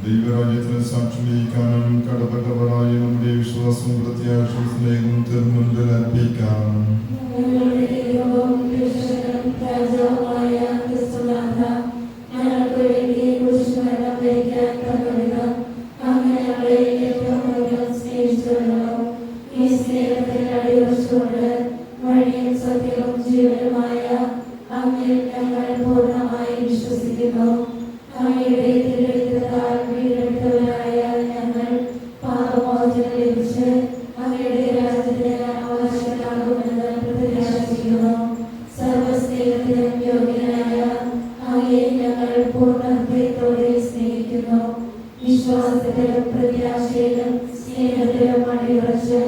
ദൈവരാജ്യത്തിന് സാക്ഷി വഹിക്കാനും കടപ്പെട്ടവരായ നമ്മുടെ വിശ്വാസം പ്രത്യാശയും സ്നേഹവും തിരുമുൻപിൽ അർപ്പിക്കാം. വഴിയും സത്യവും ജീവനുമായ അങ്ങയിൽ ഞങ്ങൾ പൂർണ്ണമായി വിശ്വസിക്കുന്നു. അങ്ങയുടെ തിരുരക്തത്താൽ വീണ്ടെടുത്തവരായ ഞങ്ങൾ പാപമോചനം ലഭിച്ച് അങ്ങയുടെ രാജ്യത്തിന് അവകാശികളാകുമെന്ന് പ്രത്യാശിക്കുന്നു. സർവസ്നേഹത്തിനും യോഗ്യനായ അങ്ങയെ ഞങ്ങൾ പൂർണ്ണ ഹൃദയത്തോടെ സ്നേഹിക്കുന്നു. വിശ്വാസത്തിലും പ്രത്യാശയിലും സ്നേഹത്തിലും അടിയുറച്ച്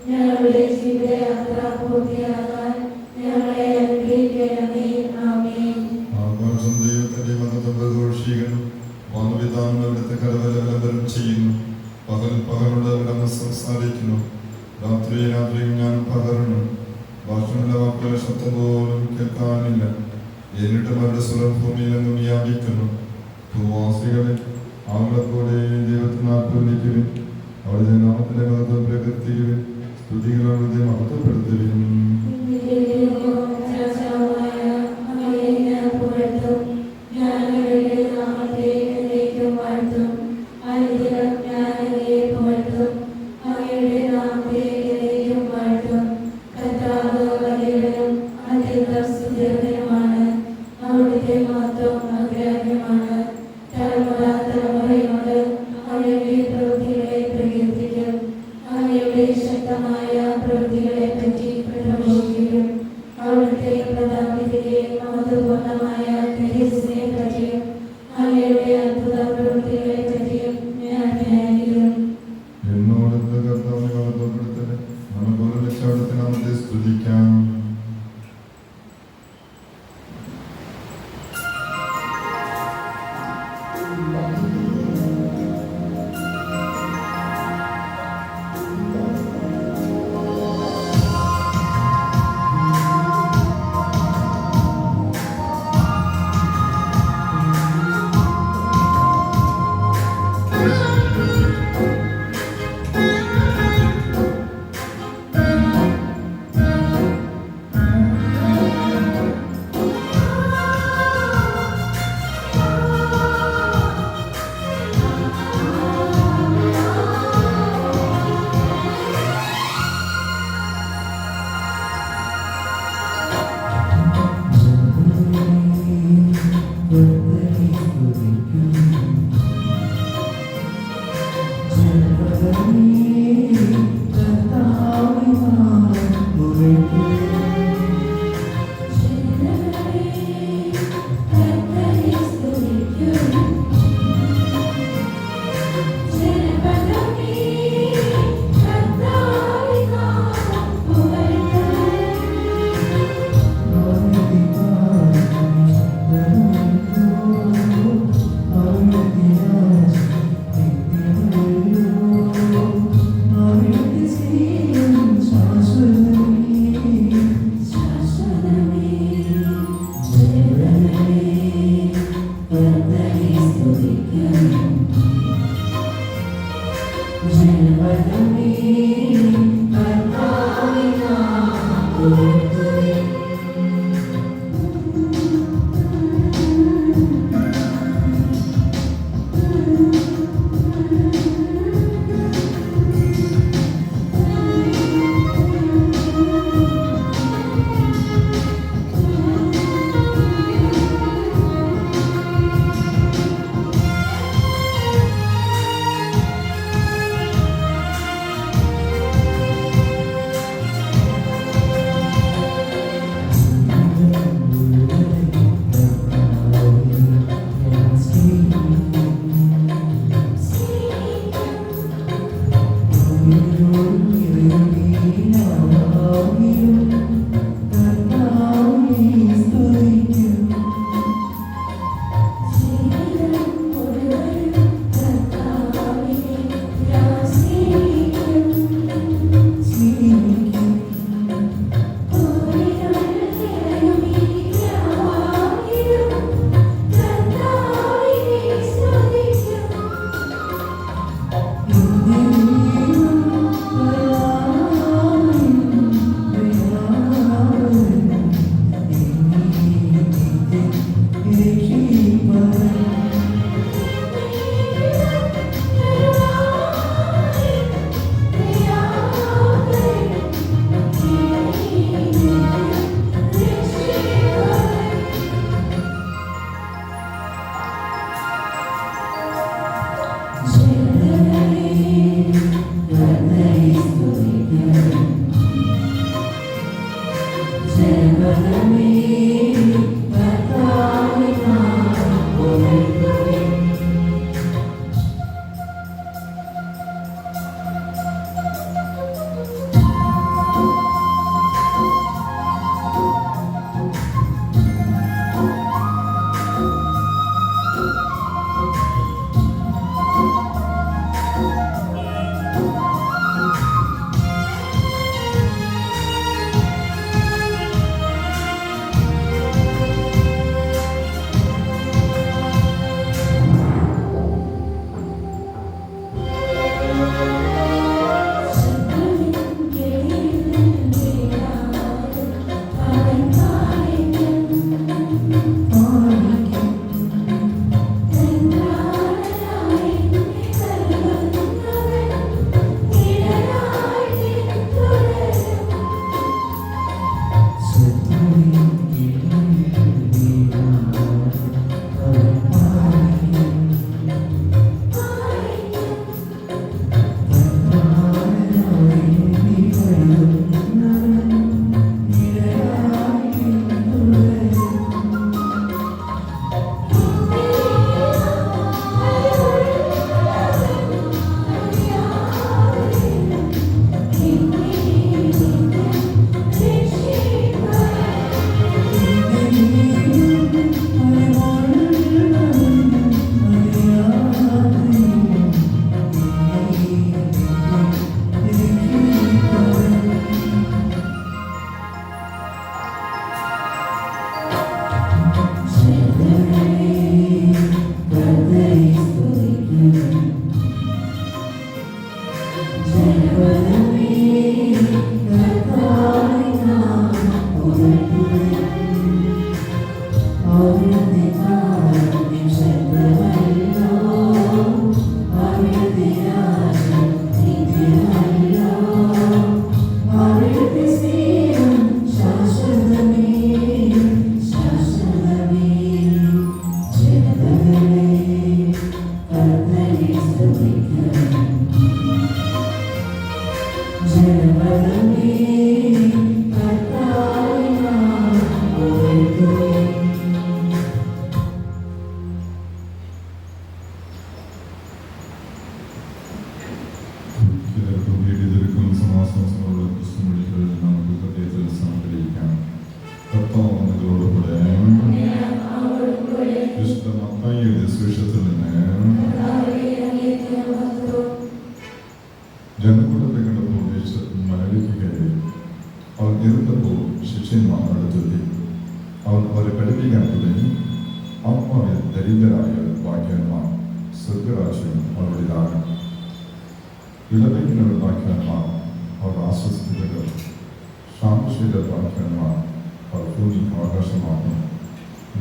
ഞങ്ങളുടെ ജീവിതയാത്ര പൂർത്തിയാകാൻ ഞങ്ങളെ അനുഗ്രഹിക്കണമേ. ആമേൻ. ആഘോഷം ദൈവത്തിന്റെ മതത്തെ പ്രഘോഷിക്കണം. വാനവിധാനങ്ങളുടെ കരവലം ചെയ്യുന്നു. പകലുള്ളവരുടെ സംസാരിക്കുന്നു. രാത്രിയും ഞാൻ പകരണം. ഭാഷണ വാക്കുകളുടെ ശബ്ദം പോലും കേൾക്കാനില്ല. എന്നിട്ടും അവരുടെ സ്വരം ഭൂമിയിലെങ്ങും വ്യാപിക്കുന്നു. ഭൂവാസികളെ ആങ്ങളെപ്പോലെ ദൈവത്തിന് ആത്മവിളിക്കുവിൻ. അവരുടെ നാമത്തിന്റെ മതത്തെ പ്രകീർത്തിക്കുവിൻ. സ്തുതികളോട് മഹത്വപ്പെടുത്തുവിൻ. ശക്തമായ പ്രവൃത്തികളെ പറ്റി പ്രഘോഷിക്കും. അവിടുത്തെ പ്രതാപത്തിന്റെയും മഹത്വപൂർണ്ണമായ തേജസ്സിനെ പറ്റിയും അങ്ങയുടെ അത്ഭുത പ്രവൃത്തികളെ പറ്റിയും ഞാൻ ധ്യാനിക്കും. എന്നോട് കർത്താവിനെ മഹത്വപ്പെടുത്തട്ടെ. നമുക്ക് ഒരുമിച്ച് അവിടുത്തെ നാമത്തെ സ്തുതിക്കാം.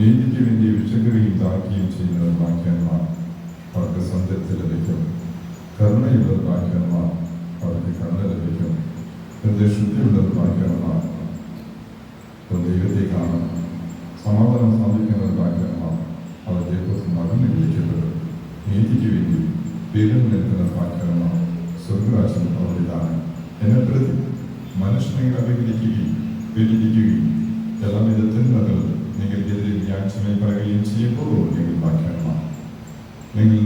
നീതിക്ക് വേണ്ടി വിശക്കുകയും താക്കുകയും ചെയ്യുന്നവർ ഭാഗ്യവാന്മാർ, അവർക്ക് സത്യത്തിൽ ലഭിക്കും. കരുണയുള്ളവർ ഭാഗ്യവാന്മാർ, അവർക്ക് കരുണ ലഭിക്കും. ശുദ്ധിയുള്ളവർ ഭാഗ്യവാന്മാർ, ദൈവത്തെ കാണും. സമാധാനം സ്ഥാപിക്കുന്നവർ ഭാഗ്യവാന്മാർ, അവർ ദൈവത്തിൽ മകൻ വിളിക്കപ്പെടും. നീതിക്ക് വേണ്ടി പേരും നിൽക്കുന്ന ഭാഗ്യവാന്മാർ, സ്വർഗരാജ്യം അവരുടേതാണ്. എന്നെ പ്രതി മനുഷ്യനെ അഭികരിക്കുകയും പേരിരിക്കുകയും എല്ലാവിധ തിന്മകളും നിങ്ങൾക്കെതിരെ വ്യാഴ്ചമായി പറയുകയും ചെയ്യുമ്പോൾ നിങ്ങൾ ഭാഗ്യവാന്മാർ. നിങ്ങൾ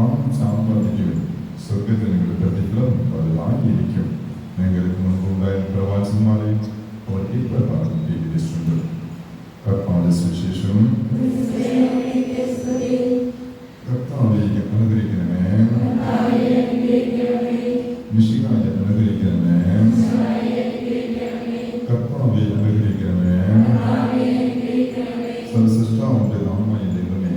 ആണും സാമ്പാദിക്കും, സ്വർഗത്തിൽ നിങ്ങളുടെ പ്രതിഫലം വലുതായിരിക്കും. നിങ്ങൾക്ക് മുൻപുണ്ടായ പ്രവാചകന്മാരെയും അവർ ഇപ്രകാരം വിവരിച്ചിട്ടുണ്ട്. കർത്താവിന്റെ സുവിശേഷം. കർത്താവേ അനുഗ്രഹിക്കണമേ, മിശിഹായെ അനുഗ്രഹിക്കണമേ, കർത്താവേ അനുഗ്രഹിക്കണമേ, സർവ്വസൃഷ്ടാവിന്റെ നാമമായ ദൈവമേ,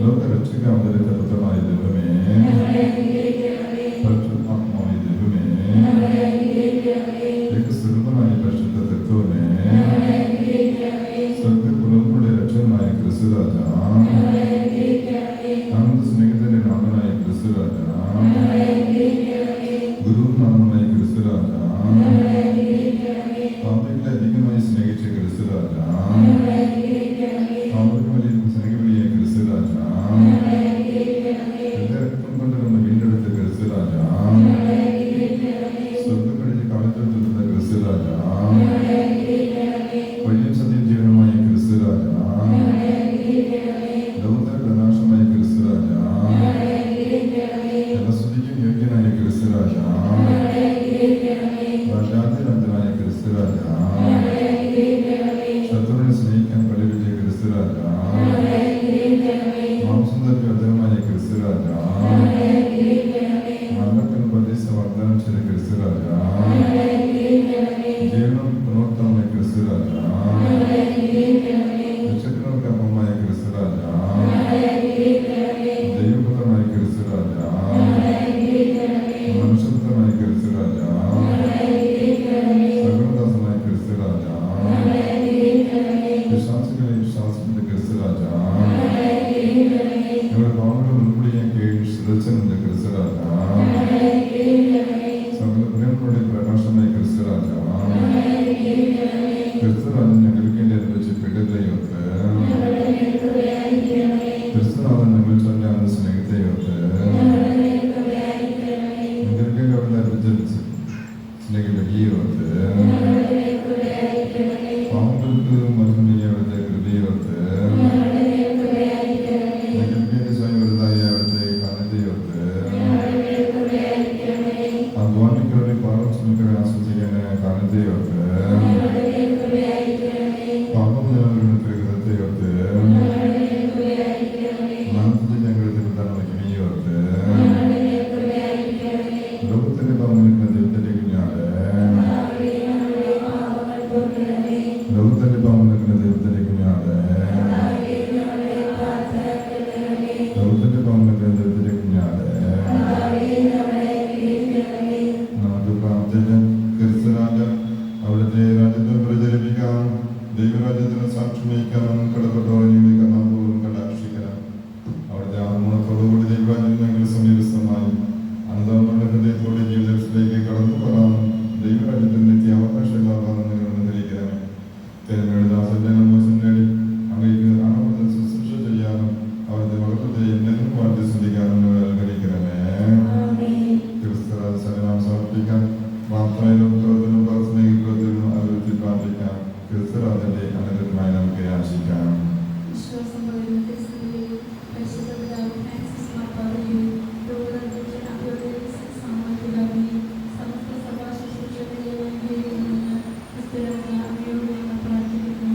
ലോകരക്ഷകന്റെ പുത്രനായ ദൈവമേ, പരിശുദ്ധാത്മാവായ ദൈവമേ, ഏകസ്വരൂപനായ പരിശുദ്ധ തത്വമേ, സ്വർഗ്ഗപുരങ്ങളുടെ രക്ഷകനായ ക്രിസ്തുരാജ, ആനന്ദ സ്നേഹത്തിന്റെ നാമനായ ക്രിസ്തുരാജ, ഗുരുനാമനായ ക്രിസ്തുരാജ, താന്ത്രികളെ അധികമായി സ്നേഹിച്ച ക്രിസ്തുരാജ, താന്ത്രികമായി സ്നേഹവിളിയ ക്രിസ്തുരാജ, എന്റെ രക്തം കൊണ്ടുവന്ന് വീണ്ടെടുത്ത ക്രിസ്തുരാജ, സ്വർഗ്ഗക്കഴിഞ്ഞ് കാലത്തെടുത്ത ക്രിസ്തുരാജ, വഴിയും സത്യം ജീവനുമായ ക്രിസ്തുരാജ, ലോകത്തിന്റെ പ്രകാശമായ ക്രിസ്തുരാജ, എല്ലാ സ്തുതിക്കും യോഗ്യനായ ക്രിസ്തുരാജ, രാജാതിരാജനായ ക്രിസ്തുരാജ, ശത്രുവിനെ സ്നേഹിക്കാൻ പഠിപ്പിച്ച ക്രിസ്തുരാജ, മാംസം തപ്പി അധരമായ ക്രിസ്തുരാജ, മരണത്തിന് പ്രതീക്ഷ വാഗ്ദാനം ചെയ്ത ക്രിസ്തുരാജ, ജീവനും പുനരുത്ഥാനമായ ക്രിസ്തുരാജ, രക്ഷകർക്ക് അപ്പമായ ക്രിസ്തുരാജ, ദൈവപുത്രനായ ക്രിസ്തുരാജ, മനുഷ്യപുത്രനായ ക്രിസ്തുരാജ, സകലദാസനായ ക്രിസ്തുരാജ, വിശ്വാസികളെ വിശ്വാസത്തിന്റെ ക്രിസ്തുരാജ, ഞങ്ങളുടെ പാവങ്ങളുടെ ഉൾപ്പെടെ സുരക്ഷന്റെ ക്രിസ്തുരാജ, സകല പ്രിയങ്ങളുടെ പ്രകാശമായ ക്രിസ്തുരാജ, ക്രിസ്തുരാജൻ ഞങ്ങൾക്ക് വേണ്ടി അനുഭവിച്ച പീഡനത്തെയോർത്ത്, ക്രിസ്തുനാഥൻ ഞങ്ങൾ ചൊല്ലിയ സ്നേഹത്തെയോർത്ത്, നിങ്ങൾക്ക് അവിടെ അനുഭവിച്ച സ്നേഹയോർത്ത്, പാവങ്ങൾക്ക് മരുന്നിനെ അവിടുത്തെ കൃപയോർത്ത്, നിങ്ങൾക്ക് സ്വയം വലുതായ അവിടുത്തെ കാലത്തെയോർത്ത്, അധ്വാനിക്കുന്നവരെ പാപം ശ്രമിക്കാൻ ആസ്വദിക്കാൻ കാലത്തെയോർത്ത്, പാപം നിലനിൽക്കുന്ന ഹൃദയത്തെയോർത്ത്, മനസ്സിൽ ഞങ്ങളുടെ പ്രധാന കിണിയോർത്ത്, ലോകത്തിന്റെ പാപം നിൽക്കുന്ന ദൈവത്തിന്റെ കുഞ്ഞാട്, ലോകത്തിന്റെ പാപം നിൽക്കുന്ന പ്രാർത്ഥനയിലും പ്രവർത്തനം സ്നേഹി പ്രവർത്തനം അഭിവൃദ്ധി പ്രാർത്ഥിക്കാം. ക്രിസ്തുരാജന്റെ അനുഗ്രഹമായി നമുക്ക് യാചിക്കാം. വിശ്വാസം പകരുന്ന ക്രിസ്തുവിനെയും പരിശുദ്ധ പിതാവ് ഫ്രാൻസിസ് മാർപ്പാപ്പയെയും ലോകരാജ്യത്തെ അഭിവൃദ്ധി സാമൂഹികമായും സമസ്ത സഭാ ശുശ്രൂഷകരെയും അനുഗ്രഹിക്കണമെന്ന് ക്രിസ്തുരാജ അങ്ങയോട് ഞങ്ങൾ പ്രാർത്ഥിക്കുന്നു.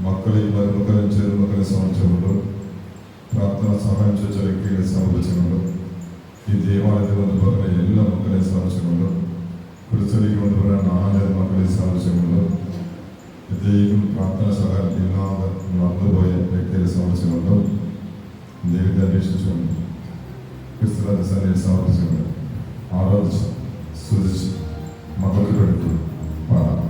മക്കളെയും മരുമക്കളെയും ചെറുമക്കളെ സമർപ്പിച്ചുകൊണ്ട് പ്രാർത്ഥന സഹായം ചോദിച്ച വ്യക്തികളെ സമർപ്പിച്ചുകൊണ്ട് ഈ ദേവാലയത്തിൽ വന്ന് പറഞ്ഞ എല്ലാ മക്കളെയും സമർപ്പിച്ചുകൊണ്ട് കുറിച്ചലിക്ക് വന്ന് പറഞ്ഞ 4 മക്കളെ സമർപ്പിച്ചുകൊണ്ട് ഇദ്ദേഹം പ്രാർത്ഥന സഹായം ഇല്ലാതെ മറന്നുപോയ വ്യക്തിയെ സമർപ്പിച്ചുകൊണ്ട് ദൈവത്തെ അന്വേഷിച്ചുകൊണ്ട് ക്രിസ്തുവിന്റെ സന്നിധിയിൽ സമർപ്പിച്ചുകൊണ്ട് ആരാധിച്ച് സ്തുതിച്ച് മകൾക്ക് എടുത്തു പാടാം.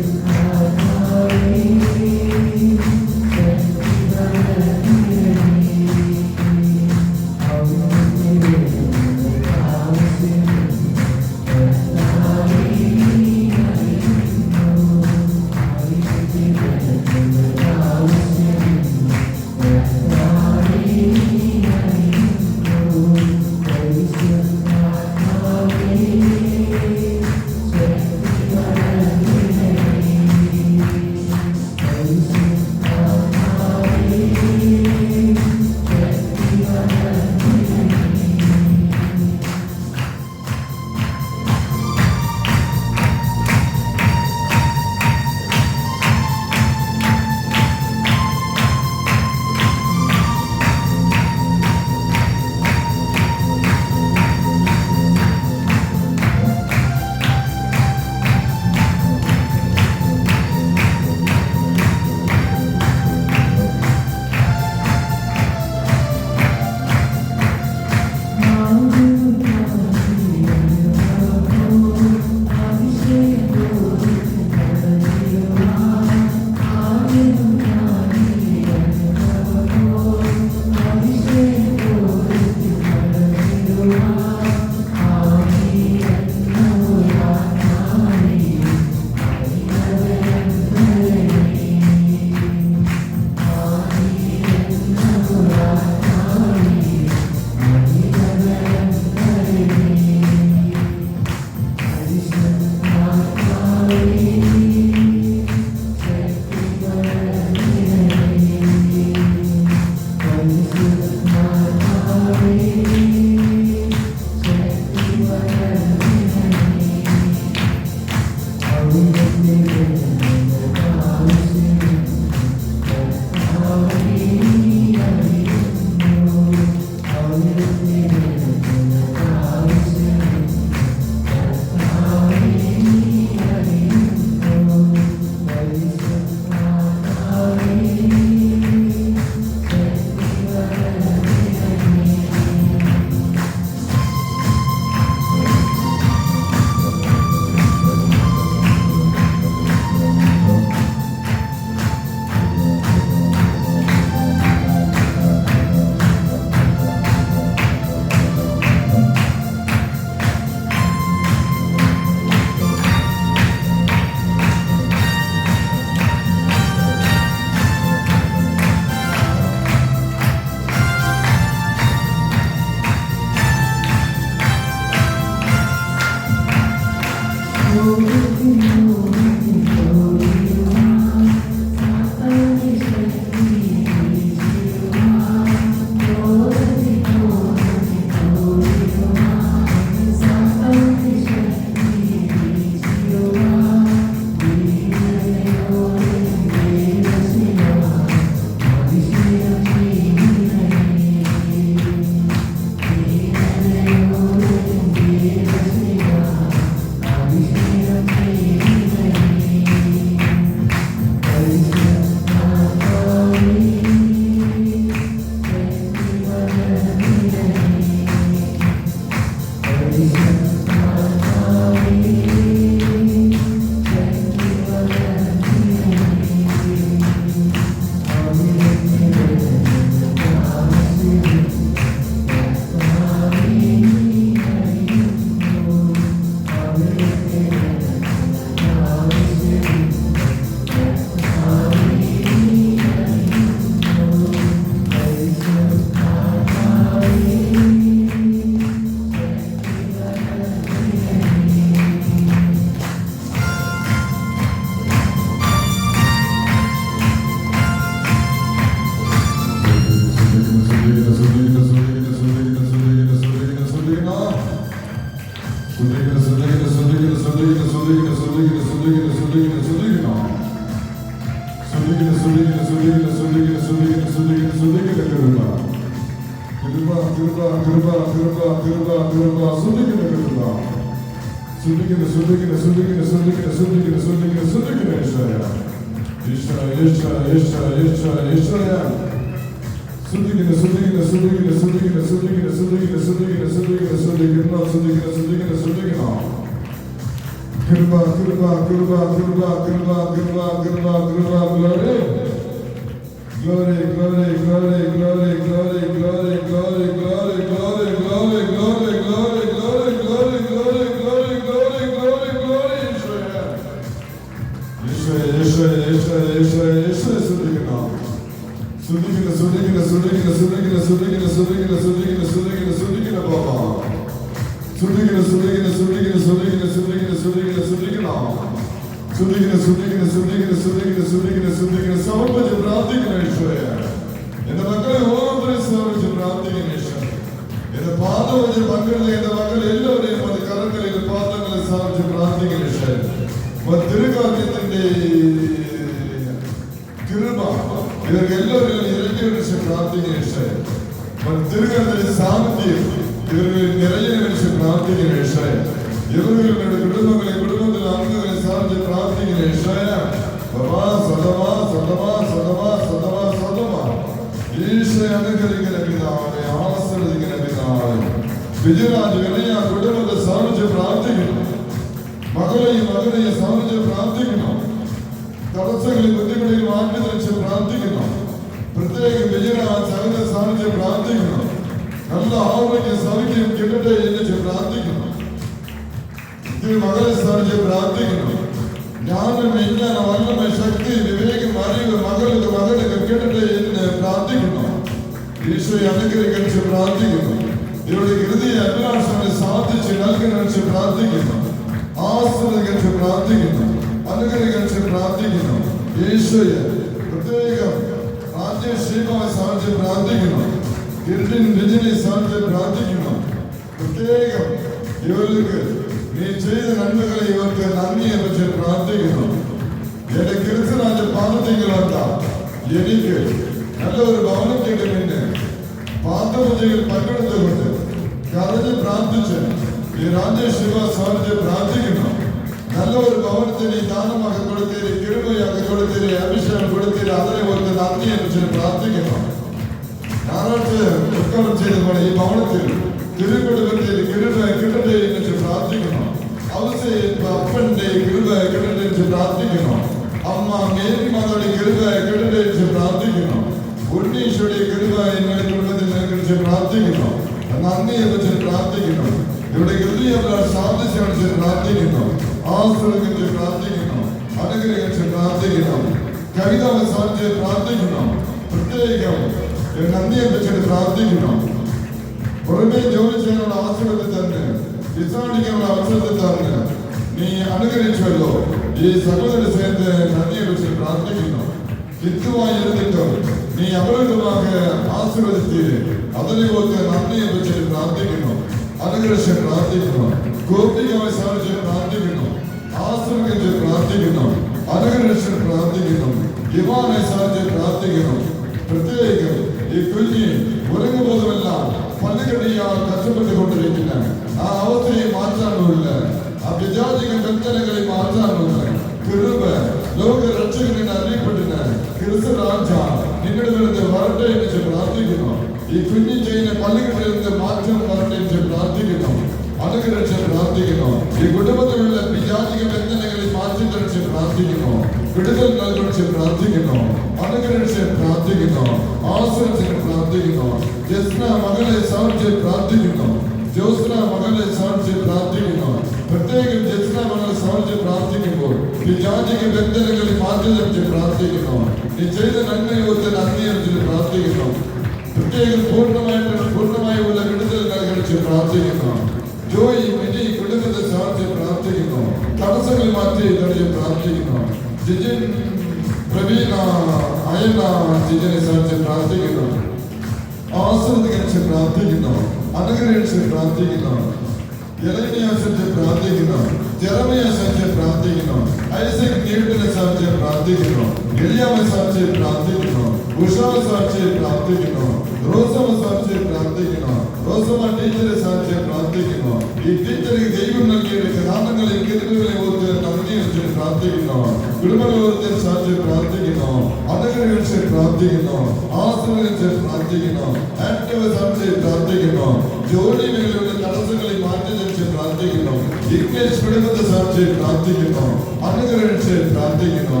Rosa റോസമ്മ ടീച്ചറെ സാധിച്ച് പ്രാർത്ഥിക്കുന്നു. ഈ ടീച്ചർക്ക് ദൈവം നൽകിയ ജ്ഞാനങ്ങളെ കിരുകളെ ഓർത്ത് നന്ദി വെച്ച് പ്രാർത്ഥിക്കുന്നു. കുടുംബങ്ങളോർത്ത് സാധിച്ച് പ്രാർത്ഥിക്കുന്നു. അനുഗ്രഹിച്ച് പ്രാർത്ഥിക്കുന്നു. ആശ്രയിച്ച് പ്രാർത്ഥിക്കുന്നു. ആക്ടീവ് സാധിച്ച് പ്രാർത്ഥിക്കുന്നു. ജോലി മേഖലയുടെ തടസ്സങ്ങളെ മാറ്റി വെച്ച് പ്രാർത്ഥിക്കുന്നു. ഇംഗ്ലീഷ് കുടുംബത്തെ സാധിച്ച് പ്രാർത്ഥിക്കുന്നു. അനുഗ്രഹിച്ച് പ്രാർത്ഥിക്കുന്നു.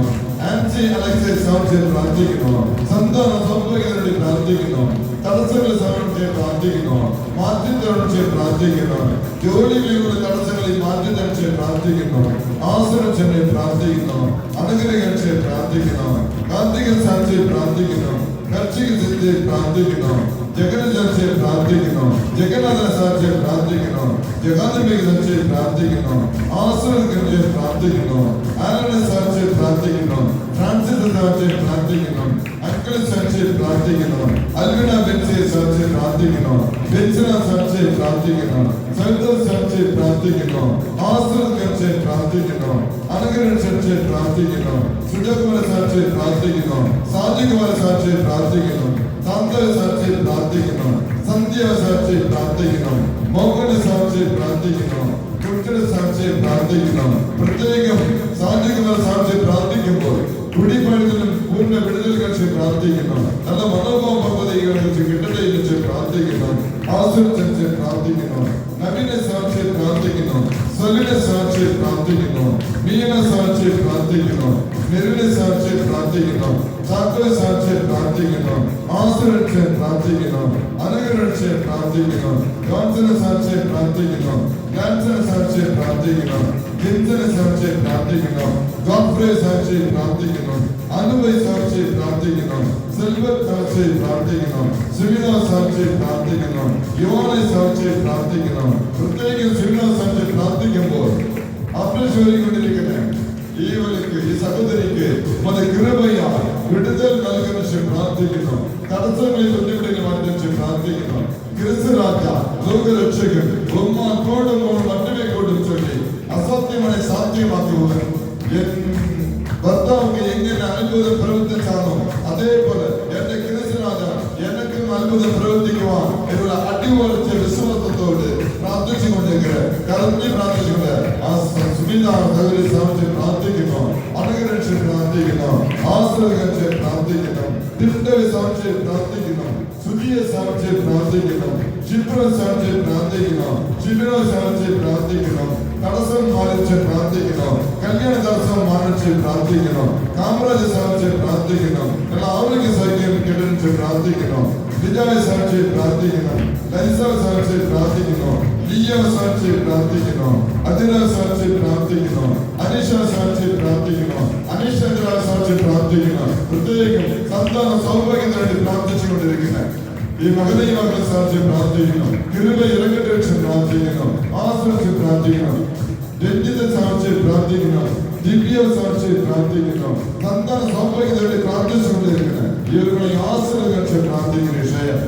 ആൻസി അലക്സെ സാധിച്ച് പ്രാർത്ഥിക്കുന്നു. സന്താന സൗഭാഗ്യത്തിന് പ്രാർത്ഥിക്കുന്നു. തടസ്സങ്ങളെ സമർപ്പിച്ച് പ്രാർത്ഥിക്കുന്നു. മാറ്റി തടച്ച് പ്രാർത്ഥിക്കുന്നു. ജോലി മേഖലയുടെ തടസ്സങ്ങളെ മാറ്റി തടച്ച് പ്രാർത്ഥിക്കുന്നു. ആശ്രയിച്ച് പ്രാർത്ഥിക്കുന്നു. അനുഗ്രഹിച്ച് പ്രാർത്ഥിക്കുന്നു. കാർത്തിക സാധിച്ച് പ്രാർത്ഥിക്കുന്നു. കർഷിക സിദ്ധി പ്രാർത്ഥിക്കുന്നു. ജഗന സാധിച്ച് പ്രാർത്ഥിക്കുന്നു. ജഗന്നാഥ സാധിച്ച് പ്രാർത്ഥിക്കുന്നു. ജഗാദിമിക സാധിച്ച് പ്രാർത്ഥിക്കുന്നു. ആശ്രയിച്ച് പ്രാർത്ഥിക്കുന്നു. ആലനെ സാധിച്ച് പ്രാർത്ഥിക്കുന്നു. ഫ്രാൻസിസ് സാധിച്ച് പ്രാർത്ഥിക്കുന്നു. അങ്കിൾ സാധിച്ച് പ്രാർത്ഥിക്കുന്നു. അൽവിന ബെൻസി സാധിച്ച് പ്രാർത്ഥിക്കുന്നു. ബെൻസിന സാധിച്ച് പ്രാർത്ഥിക്കുന്നു. സൈദർ സാധിച്ച് പ്രാർത്ഥിക്കുന്നു. ആശ്രയിച്ച് പ്രാർത്ഥിക്കുന്നു. അനുഗ്രഹിച്ച് പ്രാർത്ഥിക്കുന്നു. സുജകുമാര സാധിച്ച് പ്രാർത്ഥിക്കുന്നു. സാജികുമാര സാധിച്ച് പ്രാർത്ഥിക്കുന്നു. സാന്ത്വന സാധിച്ച് പ്രാർത്ഥിക്കുന്നു. സന്ധ്യ സാധിച്ച് പ്രാർത്ഥിക്കുന്നു. മോഹന സാധിച്ച് പ്രാർത്ഥിക്കുന്നു. കുട്ടിയുടെ സാധിച്ച് പ്രാർത്ഥിക്കുന്നു. പ്രത്യേകം സാജികുമാര സാധിച്ച് പ്രാർത്ഥിക്കുമ്പോൾ കുടിപ്പഴുതിലും പൂർണ്ണ വിടുതൽ കഴിച്ച് പ്രാർത്ഥിക്കുന്നു. നല്ല മനോഭാവ പദ്ധതികളെ വെച്ച് കിട്ടടയിൽ വെച്ച് പ്രാർത്ഥിക്കുന്നു. ആശ്രയിച്ച് പ്രാർത്ഥിക്കുന്നു. നബിനെ സാധിച്ച് പ്രാർത്ഥിക്കുന്നു. സലിനെ സാധിച്ച് പ്രാർത്ഥിക്കുന്നു. മീനെ സാധിച്ച് പ്രാർത്ഥിക്കുന്നു. നെരുവിനെ സാധിച്ച് പ്രാർത്ഥിക്കുന്നു. ചാക്കോയെ സാധിച്ച് പ്രാർത്ഥിക്കുന്നു. ആശ്രയിച്ച് പ്രാർത്ഥിക്കുന്നു. അനുഗ്രഹിച്ച് പ്രാർത്ഥിക്കുന്നു. ജോൺസനെ സാധിച്ച് പ്രാർത്ഥിക്കുന്നു. ലാൻസനെ സാധിച്ച് പ്രാർത്ഥിക്കുന്നു. ജിൻസനെ സാധിച്ച് പ്രാർത്ഥിക്കുന്നു. ഗോഡ്ഫ്രേ സാധിച്ച് പ്രാർത്ഥിക്കുന്നു. അനുവൈ സാധിച്ച് പ്രാർത്ഥിക്കുന്നു. സിൽവർ സാധിച്ച് പ്രാർത്ഥിക്കുന്നു. സുവിധ സാധിച്ച് പ്രാർത്ഥിക്കുന്നു. യോനെ സാധിച്ച് പ്രാർത്ഥിക്കുന്നു. പ്രത്യേകം സുവിധ സാധിച്ച് പ്രാർത്ഥിക്കുമ്പോൾ അപ്രശോരിക്കൊണ്ടിരിക്കുന്ന ഈ സഹോദരിക്ക് കൃപയാ വിടുതൽ നൽകുന്ന പ്രാർത്ഥിക്കുന്നു. തടസ്സങ്ങളിൽ ബുദ്ധിമുട്ടുകൾ മാറ്റി പ്രാർത്ഥിക്കുന്നു. ക്രിസ്തുരാജ ലോകരക്ഷകൻ കോടും മറ്റുമേ കോടും ചൊല്ലി അസത്യമായി സാധ്യമാക്കുവാൻ ഭർത്താവ് എങ്ങനെ അത്ഭുതം പ്രവർത്തിച്ചാണോ അതേപോലെ എന്റെ ക്രിസ്തുരാജ എനിക്കും അത്ഭുതം പ്രവർത്തിക്കുവാൻ എന്നുള്ള അടിപൊളിച്ച വിശ്വാസത്തോട് പ്രാർത്ഥിച്ചുകൊണ്ട് കരഞ്ഞ് പ്രാർത്ഥിച്ചുകൊണ്ട് ആ സുവിധ സഹോദരി സാധിച്ച് പ്രാർത്ഥിക്കുന്നു. അനുഗ്രഹിച്ച് പ്രാർത്ഥിക്കുന്നു. ആശ്രയിച്ച് പ്രാർത്ഥിക്കുന്നു. തിരുത്തവെ സാധിച്ച് പ്രാർത്ഥിക്കുന്നു. സുജിയെ സാധിച്ച് പ്രാർത്ഥിക്കുന്നു. ക്ഷിപ്രം സാധിച്ച് പ്രാർത്ഥിക്കുന്നു. ശിബിരോ സാധിച്ച് പ്രാർത്ഥിക്കുന്നു. തടസ്സം മാനിച്ച് പ്രാർത്ഥിക്കുന്നു. കല്യാണ തടസ്സം മാനിച്ച് പ്രാർത്ഥിക്കുന്നു. കാമരാജ് സാധിച്ച് പ്രാർത്ഥിക്കുന്നു. ആരോഗ്യ സൗഖ്യം കിടന്നിച്ച് പ്രാർത്ഥിക്കുന്നു. വിജയ സാധിച്ച് പ്രാർത്ഥിക്കുന്നു. ലൈസ സാധിച്ച് പ്രാർത്ഥിക്കുന്നു. ലിയ സാധിച്ച് പ്രാർത്ഥിക്കുന്നു. അതിര സാധിച്ച് പ്രാർത്ഥിക്കുന്നു. അനീഷ സാധിച്ച് പ്രാർത്ഥിക്കുന്നു. അനീഷ സാധിച്ച് പ്രാർത്ഥിക്കുന്നു. പ്രത്യേകം സന്താന സൗഭാഗ്യത്തിന് വേണ്ടി പ്രാർത്ഥിച്ചുകൊണ്ടിരിക്കുന്നു. ഈ മകനെയും മകളെ സാധിച്ച് പ്രാർത്ഥിക്കുന്നു. കൃപ ഇറങ്ങട്ടെ വെച്ച് പ്രാർത്ഥിക്കുന്നു. ആശ്രയിച്ച് പ്രാർത്ഥിക്കുന്നു. രഞ്ജിത്തെ സാധിച്ച് പ്രാർത്ഥിക്കുന്നു. ദിവ്യ സാധിച്ച് പ്രാർത്ഥിക്കുന്നു. സന്താന സൗഭാഗ്യത്തിന് വേണ്ടി പ്രാർത്ഥിച്ചുകൊണ്ടിരിക്കുന്നു. ഇവരുടെ ആശ്രയിച്ച് പ്രാർത്ഥിക്കുന്ന വിഷയം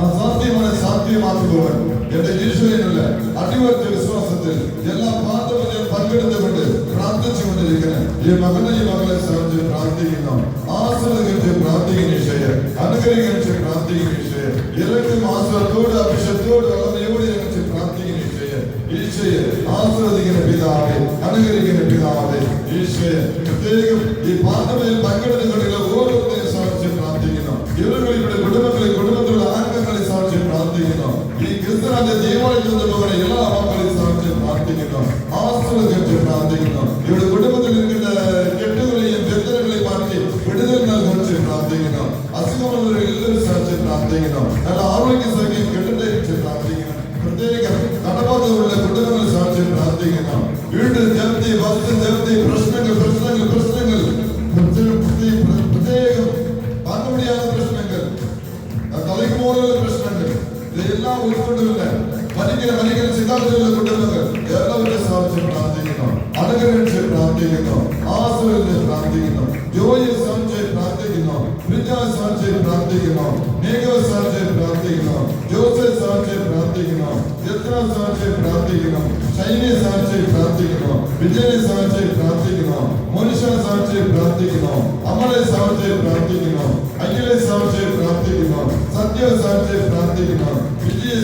അസാധ്യമായ സാധ്യമാക്കുവാൻ എന്റെ ഈശ്വരനുള്ള അടിവർത്ത വിശ്വാസത്തിൽ എല്ലാ പ്രാർത്ഥനയും പങ്കെടുത്തുകൊണ്ട് പ്രാർത്ഥിച്ചുകൊണ്ടിരിക്കുന്ന ഈ മകനെയും മകളെ സാധിച്ച് പ്രാർത്ഥിക്കുന്നു. ആശ്രയിച്ച് പ്രാർത്ഥിക്കുന്ന വിഷയം അനുഗ്രഹിച്ച് പ്രാർത്ഥിക്കുന്ന വിഷയം ഇറക്കും ആശ്രയത്തോട് അഭിഷത്തോട് വളർന്നയോട് ഇറങ്ങിച്ച് പ്രാർത്ഥിക്കുന്ന വിഷയം ഈശോയെ ആശ്രദിക്കുന്ന പിതാവേ അനുഗ്രഹിക്കുന്ന പിതാവേ ഈശോയെ പ്രത്യേകം ഈ പ്രാർത്ഥനയിൽ പങ്കെടുത്തുകൊണ്ടുള്ള ഓരോരുത്തരെയും സാധിച്ച് പ്രാർത്ഥിക്കുന്നു. ഇവരുടെ കുടുംബത്തിലുള്ള അംഗങ്ങളെ സാധിച്ച് പ്രാർത്ഥിക്കുന്നു. ഈ ക്രിസ്തുരാജ ദേവാലയത്തിൽ നിന്ന് പോകുന്ന എല്ലാ മക്കളെയും സാധിച്ച് പ്രാർത്ഥിക്കുന്നു. ആശ്രയിച്ച് പ്രാർത്ഥിക്കുന്നു. ഇവിടെ കുടുംബത്തിൽ നിൽക്കുന്ന കെട്ടുകളെയും ബന്ധനങ്ങളെയും മാറ്റി വിടുതൽ നൽകുന്ന പ്രാർത്ഥിക്കുന്നു. അസുഖമുള്ളവരെ എല്ലാവരും സാധിച്ച് പ്രാർത്ഥിക്കുന്നു. നല്ല ആരോഗ്യ സൗഖ്യം കെട്ടിടച്ച് പ്രാർത്ഥിക്കുന്നു. പ്രത്യേകം കടബാധയുള്ള കുടുംബങ്ങളെ സാധിച്ച് പ്രാർത്ഥിക്കുന്നു. വീട് ജപ്തി വസ്തു ജപ്തി പ്രശ്നങ്ങൾ പ്രത്യേകം താങ്ങുപിടിയാത്ത പ്രശ്നങ്ങൾ തലയ്ക്കുപോലുള്ള പ്രശ്നങ്ങൾ ഇതെല്ലാം ഉൾക്കൊണ്ടുള്ള വലിയ സിദ്ധാന്തമുള്ള കുടുംബങ്ങൾ എല്ലാവരും സാധിച്ച് പ്രാർത്ഥിക്കുന്നു. അനുഗ്രഹിച്ച് പ്രാർത്ഥിക്കുന്നു. ആശ്രയിച്ച് പ്രാർത്ഥിക്കുന്നു. ജോലി സാധിച്ച് പ്രാർത്ഥിക്കുന്നു. വിദ്യാഭ്യാസ സാധിച്ച് പ്രാർത്ഥിക്കുന്നു. മേഘ സാധിച്ച് പ്രാർത്ഥിക്കുന്നു. ജോസെ സാധിച്ച് പ്രാർത്ഥിക്കുന്നു. എത്ര സാധിച്ച് പ്രാർത്ഥിക്കുന്നു. ശൈലിയെ സാധിച്ച് പ്രാർത്ഥിക്കുന്നു. വിജയനെ സാധിച്ച് പ്രാർത്ഥിക്കുന്നു. മനുഷ്യനെ സാധിച്ച് പ്രാർത്ഥിക്കുന്നു. അമലെ സാധിച്ച് പ്രാർത്ഥിക്കുന്നു. അഖിലെ സാധിച്ച് പ്രാർത്ഥിക്കുന്നു. സത്യ സാധിച്ച് പ്രാർത്ഥിക്കുന്നു. വിജയെ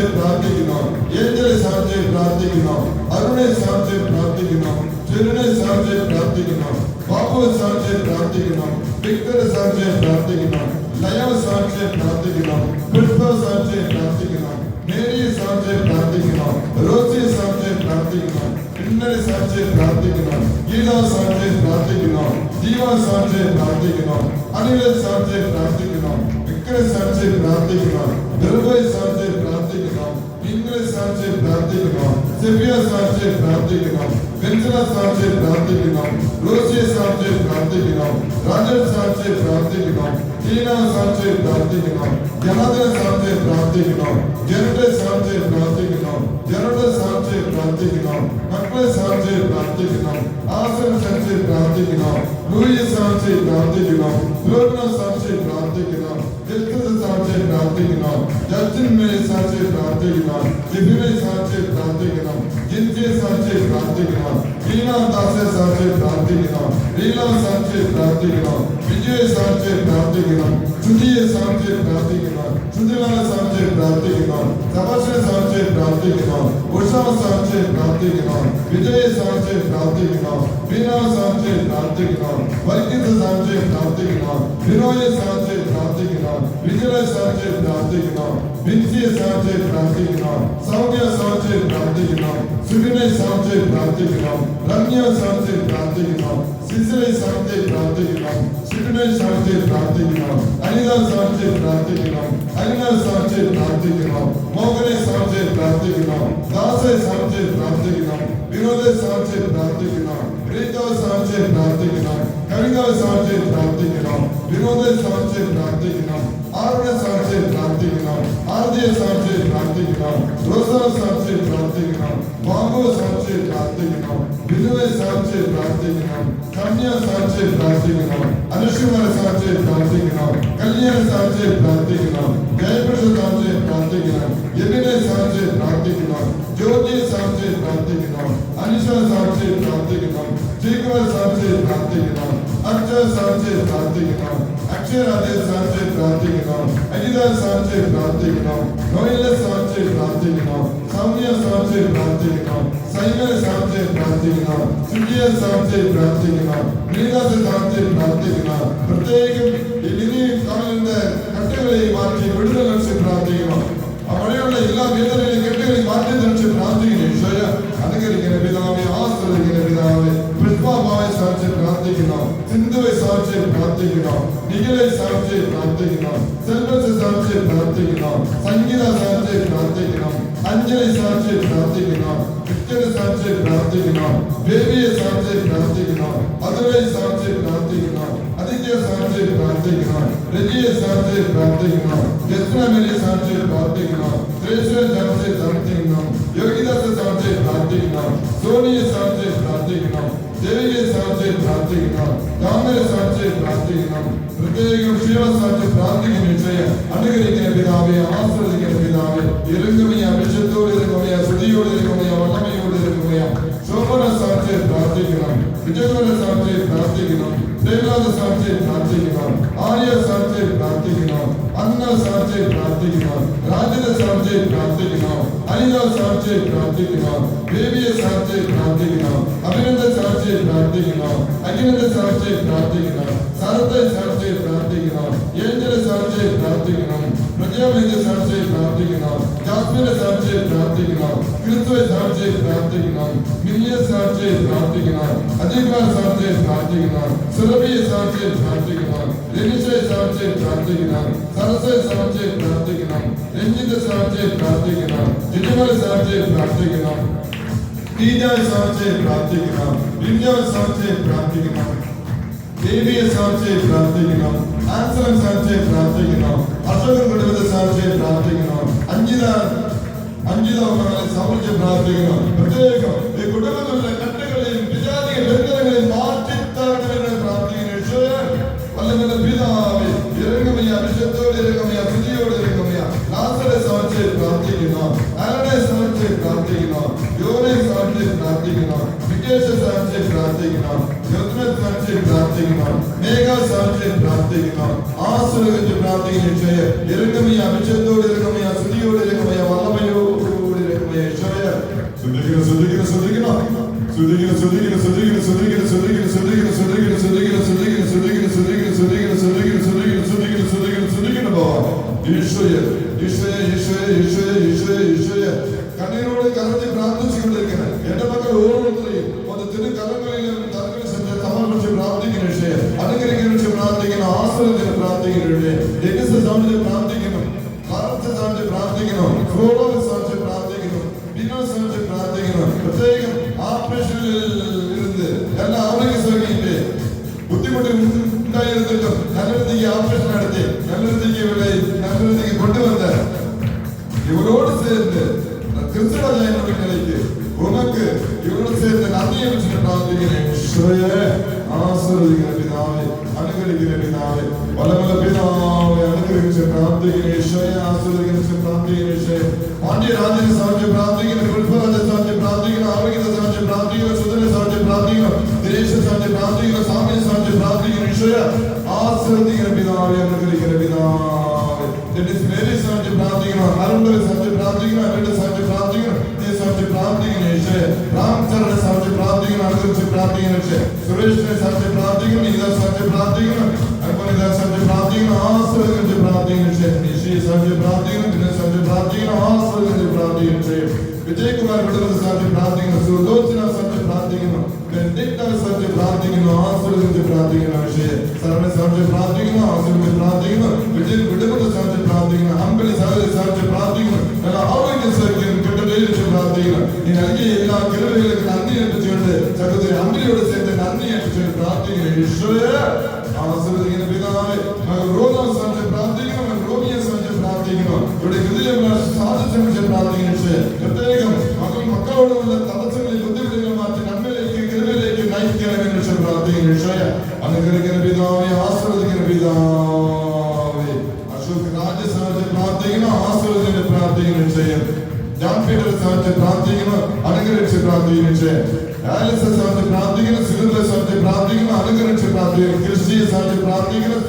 സാധിച്ച് പ്രാർത്ഥിക്കുന്നു. ഏഞ്ചലെ സാധിച്ച് പ്രാർത്ഥിക്കുന്നു. അരുണെ സാധിച്ച് പ്രാർത്ഥിക്കുന്നു. ചെറുനെ സാധിച്ച് പ്രാർത്ഥിക്കുന്നു. ബാബുവെ സാധിച്ച് പ്രാർത്ഥിക്കുന്നു. വിക്ടറെ സാധിച്ച് പ്രാർത്ഥിക്കുന്നു. ലയവ് സാധിച്ച് പ്രാർത്ഥിക്കുന്നു. പുഷ്പ സാധിച്ച് പ്രാർത്ഥിക്കുന്നു. മേരിയെ സാധിച്ച് പ്രാർത്ഥിക്കുന്നു. റോസിയെ സാധിച്ച് പ്രാർത്ഥിക്കുന്നു. ഇന്നലെ സാധിച്ച് പ്രാർത്ഥിക്കുന്നു. ഗീതാ സാധിച്ച് പ്രാർത്ഥിക്കുന്നു. ജീവ സാധിച്ച് പ്രാർത്ഥിക്കുന്നു. അനിലെ സാധിച്ച് പ്രാർത്ഥിക്കുന്നു. വിക്ടറെ സാധിച്ച് പ്രാർത്ഥിക്കുന്നു. ദുർബയെ സാധിച്ച് പ്രാർത്ഥിക്കുന്നു. ഇന്നലെ സാധിച്ച് പ്രാർത്ഥിക്കുന്നു. സെബിയ സാധിച്ച് പ്രാർത്ഥിക്കുന്നു. വെഞ്ചന സാധിച്ച് പ്രാർത്ഥിക്കുന്നു. റോസിയെ സാധിച്ച് പ്രാർത്ഥിക്കുന്നു. രാജൻ സാധിച്ച് പ്രാർത്ഥിക്കുന്നു. ടീന സാധിച്ച് പ്രാർത്ഥിക്കുന്നു. ജനാദന സാധിച്ച് പ്രാർത്ഥിക്കുന്നു. ജനത്തെ സാധിച്ച് പ്രാർത്ഥിക്കുന്നു. ജനത്തെ സാധിച്ച് പ്രാർത്ഥിക്കുന്നു. മക്കളെ സാധിച്ച് പ്രാർത്ഥിക്കുന്നു. ആസന സാധിച്ച് പ്രാർത്ഥിക്കുന്നു. ലൂയിയെ സാധിച്ച് പ്രാർത്ഥിക്കുന്നു. ലോകന സാധിച്ച് പ്രാർത്ഥിക്കുന്നു. ജസ്റ്റിസ് സാധിച്ച് പ്രാർത്ഥിക്കുന്നു. ജസ്റ്റിനെ സാധിച്ച് പ്രാർത്ഥിക്കുന്നു. ജിബിനെ സാധിച്ച് പ്രാർത്ഥിക്കുന്നു. ജിൻസിയെ സാധിച്ച് പ്രാർത്ഥിക്കുന്നു. ദാസെ സാധിച്ച് പ്രാർത്ഥിക്കുന്നു. ലീല സാധിച്ച് പ്രാർത്ഥിക്കുന്നു. വിജയെ സാധിച്ച് പ്രാർത്ഥിക്കുന്നു. ചുതിയെ സാധിച്ച് പ്രാർത്ഥിക്കുന്നു. ചുതിലാല സാധിച്ച് പ്രാർത്ഥിക്കുന്നു. തപസ്സെ സാധിച്ച് പ്രാർത്ഥിക്കുന്നു. ഉത്സവ സാധിച്ച് പ്രാർത്ഥിക്കുന്നു. വിജയെ സാധിച്ച് പ്രാർത്ഥിക്കുന്നു. വീണ സാധിച്ച് പ്രാർത്ഥിക്കുന്നു. വർഗീത സാധിച്ച് പ്രാർത്ഥിക്കുന്നു. വിനോയെ സാധിച്ച് പ്രാർത്ഥിക്കുന്നു. വിജയ സാധിച്ച് പ്രാർത്ഥിക്കുന്നു. വിൻസിയെ സാധിച്ച് പ്രാർത്ഥിക്കുന്നു. സൗമ്യ സാധിച്ച് പ്രാർത്ഥിക്കുന്നു. സുഖിനെ സാധിച്ച് പ്രാർത്ഥിക്കുന്നു. രമ്യ സാധിച്ച് പ്രാർത്ഥിക്കുന്നു. സിസിലെ സാധിച്ച് പ്രാർത്ഥിക്കുന്നു. സുഖിനെ സാധിച്ച് പ്രാർത്ഥിക്കുന്നു. അനിത സാധിച്ച് പ്രാർത്ഥിക്കുന്നു. അനില സാധിച്ച് പ്രാർത്ഥിക്കുന്നു. മോഹനെ സാധിച്ച് പ്രാർത്ഥിക്കുന്നു. ദാസെ സാധിച്ച് പ്രാർത്ഥിക്കുന്നു. വിനോദെ സാധിച്ച് പ്രാർത്ഥിക്കുന്നു. റീത സാധിച്ച് പ്രാർത്ഥിക്കുന്നു. കവിത സാധിച്ച് പ്രാർത്ഥിക്കുന്നു. വിനോദെ സാധിച്ച് പ്രാർത്ഥിക്കുന്നു. ആരുടെ സാധിച്ച് പ്രാർത്ഥിക്കുന്നു. ആർദിയെ സാധിച്ച് പ്രാർത്ഥിക്കുന്നു. റോസ സാധിച്ച് പ്രാർത്ഥിക്കുന്നു. ബാബു സാധിച്ച് പ്രാർത്ഥിക്കുന്നു. ബിനുവെ സാധിച്ച് പ്രാർത്ഥിക്കുന്നു. കന്യ സാധിച്ച് പ്രാർത്ഥിക്കുന്നു. അനുഷ്കുമാരെ സാധിച്ച് പ്രാർത്ഥിക്കുന്നു. കല്യാണ സാധിച്ച് പ്രാർത്ഥിക്കുന്നു. ജയപ്രശ സാധിച്ച് പ്രാർത്ഥിക്കുന്നു. എബിനെ സാധിച്ച് പ്രാർത്ഥിക്കുന്നു. ജ്യോതിയെ സാധിച്ച് പ്രാർത്ഥിക്കുന്നു. അനിഷ സാധിച്ച് പ്രാർത്ഥിക്കുന്നു. ശ്രീകുമാർ സാധിച്ച് പ്രാർത്ഥിക്കുന്നു. അച്ഛ സാധിച്ച് പ്രാർത്ഥിക്കുന്നു. അക്ഷരാതെ സാധിച്ച് പ്രാർത്ഥിക്കുന്നു. അനിത സാധിച്ച് പ്രാർത്ഥിക്കുന്നു. നോയിലെ സാധിച്ച് പ്രാർത്ഥിക്കുന്നു. സൗമ്യ സാധിച്ച് പ്രാർത്ഥിക്കുന്നു. സൈമനെ സാധിച്ച് പ്രാർത്ഥിക്കുന്നു. സുജിയെ സാധിച്ച് പ്രാർത്ഥിക്കുന്നു. നീലാസെ സാധിച്ച് പ്രാർത്ഥിക്കുന്നു. പ്രത്യേകം ഇനി കാലിന്റെ കട്ടുകളെ മാറ്റി വിടുതൽ ലക്ഷ്യം പ്രാർത്ഥിക്കുന്നു. അവിടെയുള്ള എല്ലാ വേദനയിലും കെട്ടുകളെയും മാറ്റി ലക്ഷ്യം പ്രാർത്ഥിക്കുന്നു. ഈശോയെ അനുകരിക്കുന്ന പിതാവെ, ആശ്രയിക്കുന്ന പിതാവെ, പുഷ്പഭാവെ സാധിച്ച് പ്രാർത്ഥിക്കുന്നു. സിന്ധുവെ സാധിച്ച് പ്രാർത്ഥിക്കുന്നു. നിഖിലെ സാധിച്ച് പ്രാർത്ഥിക്കുന്നു. സെൽവത്തെ സാധിച്ച് പ്രാർത്ഥിക്കുന്നു. സംഗീത സാധിച്ച് പ്രാർത്ഥിക്കുന്നു. അഞ്ജലി സാധിച്ച് പ്രാർത്ഥിക്കുന്നു. ക്രിസ്ത്യനെ സാധിച്ച് പ്രാർത്ഥിക്കുന്നു. ബേബിയെ സാധിച്ച് പ്രാർത്ഥിക്കുന്നു. അതുവെ സാധിച്ച് പ്രാർത്ഥിക്കുന്നു. അതിഥ്യ സാധിച്ച് പ്രാർത്ഥിക്കുന്നു. രജിയെ സാധിച്ച് പ്രാർത്ഥിക്കുന്നു. ജസ്നാമിനെ സാധിച്ച് പ്രാർത്ഥിക്കുന്നു. ത്രേശ്വരെ സാധിച്ച് പ്രാർത്ഥിക്കുന്നു. യോഗിദാസെ സാധിച്ച് പ്രാർത്ഥിക്കുന്നു. സോണിയെ സാധിച്ച് പ്രാർത്ഥിക്കുന്നു. ദേവിയെ സാധിച്ച് പ്രാർത്ഥിക്കുന്നു. രാമനെ സാധിച്ച് പ്രാർത്ഥിക്കുന്നു. പ്രത്യേകം ശിവ സാധിച്ച് പ്രാർത്ഥിക്കുന്ന വിഷയം അനുകരിക്കുന്ന പിതാവെ, ആശ്രയിക്കുന്ന പിതാവെ, ഇറങ്ങുമയ വിശുദ്ധോട് ഇറങ്ങുമയ, സ്തുതിയോട് ഇറങ്ങുമയ, വണ്ണമയോട് ഇറങ്ങുമയ, ശോഭന സാധിച്ച് പ്രാർത്ഥിക്കണം. വിജയത്തോടെ സാധിച്ച് പ്രാർത്ഥിക്കണം. ദേവനാഥ സാധിച്ച് പ്രാർത്ഥിക്കണം. ആര്യ സാധിച്ച് പ്രാർത്ഥിക്കണം. അന്ന സാധിച്ച് പ്രാർത്ഥിക്കണം. രാജന സാധിച്ച് പ്രാർത്ഥിക്കണം. അനിത സാധിച്ച് പ്രാർത്ഥിക്കണം. ദേവിയെ സാധിച്ച് പ്രാർത്ഥിക്കണം. അഭിനന്ദ സാധിച്ച് പ്രാർത്ഥിക്കണം. അഖിലന്റെ സാധിച്ച് പ്രാർത്ഥിക്കണം. സരത്തെ സാധിച്ച് പ്രാർത്ഥിക്കണം. ഏഞ്ചലെ സാധിച്ച് പ്രാർത്ഥിക്കണം. പ്രജാപതിയെ സാധിച്ച് പ്രാർത്ഥിക്കണം. ജാസ്മിനെ സാധിച്ച് പ്രാർത്ഥിക്കണം. ക്രിസ്തുവെ സാധിച്ച് പ്രാർത്ഥിക്കണം. മില്ലിയെ സാധിച്ച് പ്രാർത്ഥിക്കണം. അധികാർ സാധിച്ച് പ്രാർത്ഥിക്കണം. സുരഭിയെ സാധിച്ച് പ്രാർത്ഥിക്കണം. രനിഷയെ സാധിച്ച് പ്രാർത്ഥിക്കണം. സരസെ സാധിച്ച് പ്രാർത്ഥിക്കണം. രഞ്ജിത്തെ സാധിച്ച് പ്രാർത്ഥിക്കണം. ജിജുമലെ സാധിച്ച് പ്രാർത്ഥിക്കണം. തീജായെ സാധിച്ച് പ്രാർത്ഥിക്കണം. വിദ്യാവെ സാധിച്ച് പ്രാർത്ഥിക്കണം. ദേവിയെ സാധിച്ച് പ്രാർത്ഥിക്കണം. ആൻസലം സാധിച്ച് പ്രാർത്ഥിക്കണം. അശോകൻ കുടുംബത്തെ സാധിച്ച് പ്രാർത്ഥിക്കണം. അഞ്ചിത മകളെ സമർപ്പിച്ച് പ്രാർത്ഥിക്കണം. പ്രത്യേകം ഈ കുടുംബത്തിലുള്ള കട്ടുകളെയും വിജാതിക ബന്ധങ്ങളെയും മാറ്റിത്തരണമെന്ന് പ്രാർത്ഥിക്കുന്നു. ഈശോയെ വല്ലവന്റെ പിതാവേ, ഇറങ്ങുമയ, വിശുദ്ധോട് ഇറങ്ങുമയ, സ്തുതിയോട് ഇറങ്ങുമയ, ലാസറെ സാധിച്ച് പ്രാർത്ഥിക്കുന്നു. അലനെ സാധിച്ച് പ്രാർത്ഥിക്കുന്നു. യോനെ സാധിച്ച് പ്രാർത്ഥിക്കുന്നു. വികേശ സാധിച്ച് പ്രാർത്ഥിക്കുന്നു. യോത്മെ സാധിച്ച് പ്രാർത്ഥിക്കുന്നു. മേഘ സാധിച്ച് പ്രാർത്ഥിക്കുന്നു. ആശ്രയിച്ച് പ്രാർത്ഥിക്കുന്നു. ഈശോയെ ഇറങ്ങുമയ, വിശുദ്ധോട് ഇറങ്ങുമയ, സ്തുതിയോട് ഇറങ്ങുമയ, വല്ലമയോട് സമയത്ത് പ്രാർത്ഥിക്കണം, കറക്റ്റ് സമയത്ത് പ്രാർത്ഥിക്കണം, ഫ്ലോറോ സമയത്ത് പ്രാർത്ഥിക്കണം, ബിനോ സമയത്ത് പ്രാർത്ഥിക്കണം. പ്രത്യേകം ഓപ്പറേഷനിൽ ഇരുന്ന് എല്ലാ ആരോഗ്യ സൗകര്യത്തെ ബുദ്ധിമുട്ട് ഉണ്ടായിരുന്നിട്ടും നല്ലൊരുത്തേക്ക് ഓപ്പറേഷൻ നടത്തി നല്ലൊരുത്തേക്ക് കൊണ്ടുവന്ന ഇവരോട് ചേർന്ന് ക്രിസ്തുവിലേക്ക് ഉനക്ക് ഇവരോട് ചേർന്ന് നന്ദിയെ വെച്ചിട്ട് പ്രാർത്ഥിക്കണേ. ഈശോയെ ആശീർവദിക്കുന്ന പിതാവേ, അനുഗ്രഹിക്കുന്ന പിതാവേ, വലമുള്ള പിതാവേ, അനുഗ്രഹിച്ച് പ്രാർത്ഥിക്കണേ. ഈശോയെ ആശീർവദിക്കുന്ന പ്രാർത്ഥിക്കണേ. ഈശോയെ പാണ്ഡ്യരാജനെ സാധിച്ച് പ്രാർത്ഥിക്കണം, പുഷ്പരാജനെ സാധിച്ച് പ്രാർത്ഥിക്കണം, ആരോഗ്യത്തെ സാധിച്ച് പ്രാർത്ഥിക്കണം, സുധനെ സാധിച്ച് പ്രാർത്ഥിക്കണം, ദിനേശനെ സാധിച്ച് പ്രാർത്ഥിക്കണം, സ്വാമിയെ സാധിച്ച് പ്രാർത്ഥിക്കണം. ഈശോയെ ആശീർവദിക്കുന്ന പിതാവേ, അനുഗ്രഹിക്കുന്ന പിതാവേ, മേരി സാധിച്ച് പ്രാർത്ഥിക്കണം, അരുണ്ടരെ സാധിച്ച് പ്രാർത്ഥിക്കണം, അവരുടെ സാധിച്ച് പ്രാർത്ഥിക്കണം, നീ സാധിച്ച് പ്രാർത്ഥിക്കണം. ഈശോയെ രാംചരനെ സാധിച്ച് പ്രാർത്ഥിക്കണം, അനുഗ്രഹിച്ച് പ്രാർത്ഥിക്കണം. ഈശോയെ സുരേഷിനെ സാധിച്ച് പ്രാർത്ഥിക്കണം, നീതാ സാധിച്ച് പ്രാർത്ഥിക്കണം, അർപ്പണിതാ സാധിച്ച് പ്രാർത്ഥിക്കണം, ആശീർവദിച്ച് പ്രാർത്ഥിക്കണം. ഈശോയെ സാധിച്ച് പ്രാർത്ഥിക്കണം, പിന്നെ സാധിച്ച് പ്രാർത്ഥിക്കണം, ആശീർവദിച്ച് പ്രാർത്ഥിക്കണം. ഈശോയെ വിജയകുമാർ വിടുന്നത് സാധിച്ച് പ്രാർത്ഥിക്കണം, സുലോചന സാധിച്ച് പ്രാർത്ഥിക്കണം, ബെന്നിക്ടറെ സാധിച്ച് പ്രാർത്ഥിക്കണം, ആശീർവദിച്ച് പ്രാർത്ഥിക്കണം. ഈശോയെ സരവണെ സാധിച്ച് പ്രാർത്ഥിക്കണം, ആശീർവദിച്ച് പ്രാർത്ഥിക്കണം, വിജയൻ വിടുന്നത് സാധിച്ച് പ്രാർത്ഥിക്കണം, അമ്പലി സാധിച്ച് പ്രാർത്ഥിക്കണം, എല്ലാ ആരോഗ്യ സൗകര്യം കിട്ടേച്ച് പ്രാർത്ഥിക്കണം. നീ നൽകിയ എല്ലാ കിരവുകൾക്ക് നന്ദി അർപ്പിച്ചുകൊണ്ട് സഹോദരി അമ്പലിയോട് ചേർത്ത് നന്ദി അർപ്പിച്ചുകൊണ്ട് പ്രാർത്ഥിക്കണം. ഈശോയെ ആശീർവദിക്കുന്ന പിതാവേ, റോദം സാധിച്ച് പ്രാർത്ഥിക്കണം, റോമിയെ സാധിച്ച് പ്രാർത്ഥിക്കണം, ഇവിടെ ഹൃദയം സാധിച്ച് പ്രാർത്ഥിക്കണം. പ്രത്യേകം മക്കളോടുള്ള തടസ്സങ്ങളിൽ ബുദ്ധിമുട്ടുകൾ മാറ്റി നന്മയിലേക്ക് കിരവിലേക്ക് നയിക്കണമെന്ന് പ്രാർത്ഥിക്കണം. ഈശോയെ അനുഗ്രഹിക്കുന്ന പിതാവേ, ആശീർവദിക്കുന്ന പിതാവേ, അശോക് രാജ് സാധിച്ച് പ്രാർത്ഥിക്കണം, ആശീർവദിക്കുന്ന പ്രാർത്ഥിക്കണം. ഈശോയെ ജാൻ പീറ്റർ സാധിച്ച് പ്രാർത്ഥിക്കണം, അനുഗ്രഹിച്ച് പ്രാർത്ഥിക്കണം. ആലിസ് സാധിച്ച് പ്രാർത്ഥിക്കണം, സിലിണ്ടർ സാധിച്ച് പ്രാർത്ഥിക്കണം, അനുഗ്രഹിച്ച് പ്രാർത്ഥിക്കണം. ക്രിസ്റ്റിയെ സാധിച്ച് പ്രാർത്ഥിക്കണം,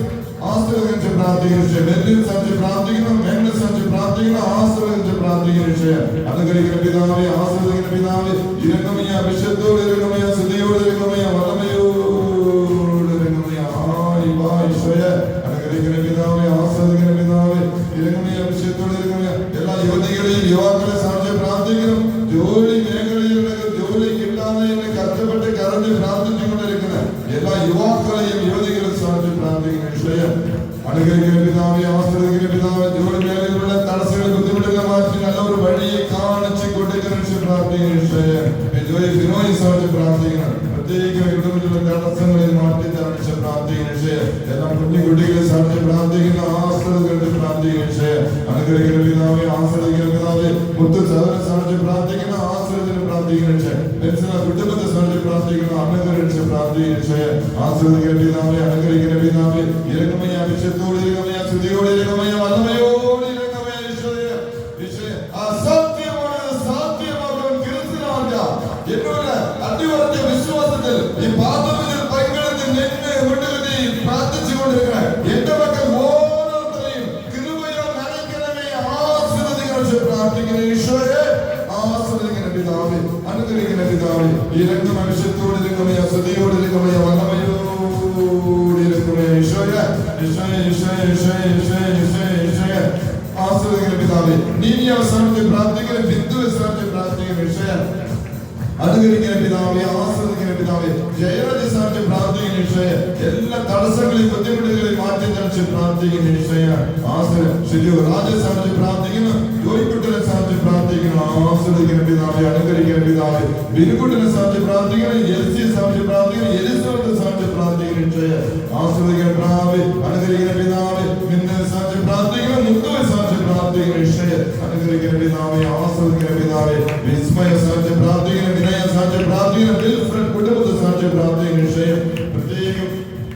ആശീർവദിച്ച് പ്രാർത്ഥിക്കണം. ബെല്ലിൽ സാധിച്ച് പ്രാർത്ഥിക്കണം, മേഘനെ സാധിച്ച് പ്രാർത്ഥിക്കണം, ആശീർവദിച്ച് പ്രാർത്ഥിക്കണം. അനുഗ്രഹിക്കുന്ന പിതാവേ, ആശീർവദിക്കുന്ന പിതാവേ, ഇരങ്ങമയ വിശുദ്ധോട് ഇരങ്ങമയ, സ്തുതിയോട് ഇരങ്ങമയ, വലമയോട് ഇരങ്ങമയ. ഈശോയെ അനുഗ്രഹിക്കുന്ന പിതാവേ, ആശീർവദിക്കുന്ന പിതാവേ, ഇരങ്ങമയ വിശുദ്ധോട് ഇരങ്ങമയ. എല്ലാ യുവതികളെയും യുവാക്കളെ സാധിച്ച് പ്രാർത്ഥിക്കണം. ജോലി മേഖലയിലുണ്ടെങ്കിൽ ജോലി കിട്ടാതെ കഷ്ടപ്പെട്ട് കരഞ്ഞ് പ്രാർത്ഥിച്ചുകൊണ്ടിരിക്കുന്ന എല്ലാ യുവാക്കളെയും യുവതികളെ സാധിച്ച് പ്രാർത്ഥിക്കണം. ഈശോയെ അനുഗ്രഹിക്കുന്ന പിതാവേ, ആശീർവദിക്കുന്ന പിതാവേ, ജോലി മേഖലയിലുള്ള തടസ്സങ്ങൾ ബുദ്ധിമുട്ടുകൾ മാറ്റി നല്ല ഒരു വഴിയെ കാണിച്ച് കൊടുക്കണം. പ്രാർത്ഥിക്കണം. ഈശോയെ ബിനോയി സാധിച്ച് പ്രാർത്ഥിക്കണം. പ്രത്യേകം കുടുംബത്തിലുള്ള തടസ്സങ്ങളിൽ മാറ്റി തടച്ച് പ്രാർത്ഥിക്കണം. ഈശോയെ എല്ലാ കുഞ്ഞു കുട്ടികളെ സാധിച്ച് പ്രാർത്ഥിക്കുന്ന, ആശ്രയിച്ച് പ്രാർത്ഥിക്കണം. ഈശോയെ അനുഗ്രഹിക്കുന്ന പിതാവേ, ആശ്രയിക്കുന്ന പിതാവേ, മുത്ത് സഹോദരനെ സാധിച്ച് പ്രാർത്ഥിക്കുന്ന, ആശ്രയിച്ച് പ്രാർത്ഥിക്കണം. ഈശോയെ കുടുംബത്തെ സാധിച്ച് പ്രാർത്ഥിക്കണം, അനുഗ്രഹിച്ച് പ്രാർത്ഥിക്കണം. ഈശോയെ ആശ്രയിക്കുന്ന പിതാവേ, അനുഗ്രഹിക്കുന്ന പിതാവേ, ഇരങ്ങമയ വിശുദ്ധോട് ഇരങ്ങമയ, സ്തുതിയോട് ഇരങ്ങമയ, വല്ലമയോട് ഇരങ്ങമയ. ഈശോയെ അസത്യമാണ് സാധ്യമാകും ക്രിസ്തുനാഥ എന്നോട് അടിയുറച്ച വിശ്വാസത്തിൽ ഈ പാപത്തിൽ പങ്കെടുത്ത് നിന്നെ മുന്നിലെത്തി പ്രാർത്ഥിച്ചുകൊണ്ടിരിക്കണം. എന്റെ മക്കൾ ഓരോരുത്തരെയും കൃപയാൽ നനയ്ക്കണമേ, ആശീർവദിക്കണം. പ്രാർത്ഥിക്കണം. ഈശോയെ ആശീർവദിക്കുന്ന പിതാവേ, അനുഗ്രഹിക്കുന്ന പിതാവേ, ഈ രംഗം മനുഷ്യത്തോട് ഇരങ്ങമയ, സ്തുതിയോട് ഇരങ്ങമയ, വല്ലമയോട് ഇരങ്ങമയ. ഈശോയെ ഈശോയെ ഈശോയെ ഈശോയെ ഈശോയെ ഈശോയെ ഈശോയെ ആശീർവദിക്കുന്ന പിതാവേ, നീ അവസാനത്തെ പ്രാർത്ഥിക്കുന്ന ബിന്ദുവെ സാധിച്ച് പ്രാർത്ഥിക്കുന്ന. ഈശോയെ അനുഗ്രഹിക്കുന്ന പിതാവേ, ആശീർവദിക്കുന്ന പിതാവേ, ജയരാജ് സാധിച്ച് പ്രാർത്ഥിക്കുന്ന. ഈശോയെ എല്ലാ തടസ്സങ്ങളെയും ബുദ്ധിമുട്ടുകളെയും മാറ്റി തടച്ച് പ്രാർത്ഥിക്കുന്ന. ഈശോയെ ശരിയോ രാജ സാധിച്ച് പ്രാർത്ഥിക്കുന്നു, ജോലിക്കുട്ടനെ സാധിച്ച് പ്രാർത്ഥിക്കുന്നു. ആശീർവദിക്കുന്ന പിതാവേ, അനുഗ്രഹിക്കുന്ന പിതാവേ, ബിനുക്കുട്ടനെ സാധിച്ച് പ്രാർത്ഥിക്കുന്നു, എൽസിയെ സാധിച്ച് പ്രാർത്ഥിക്കുന്നു, എലിസബത്തെ സാധിച്ച് പ്രാർത്ഥിക്കുന്നു. ഈശോയെ ആശീർവദിക്കുന്ന പിതാവേ, അനുഗ്രഹിക്കുന്ന പിതാവേ, നിന്നെ സാധിച്ച് പ്രാർത്ഥിക്കുന്നു, മുത്തുവെ സാധിച്ച് പ്രാർത്ഥിക്കുന്നു. ഈശോയെ അനുഗ്രഹിക്കുന്ന പിതാവേ, ആശീർവദിക്കുന്ന പിതാവേ, വിസ്മയ സാധിച്ച് പ്രാർത്ഥിക്കുന്നു, വിനയ സാധിച്ച് പ്രാർത്ഥിക്കുന്നു, വിൽഫ്രഡ് കുടുംബത്തെ സാധിച്ച് പ്രാർത്ഥിക്കുന്നു. ഈശോയെ പ്രത്യേകം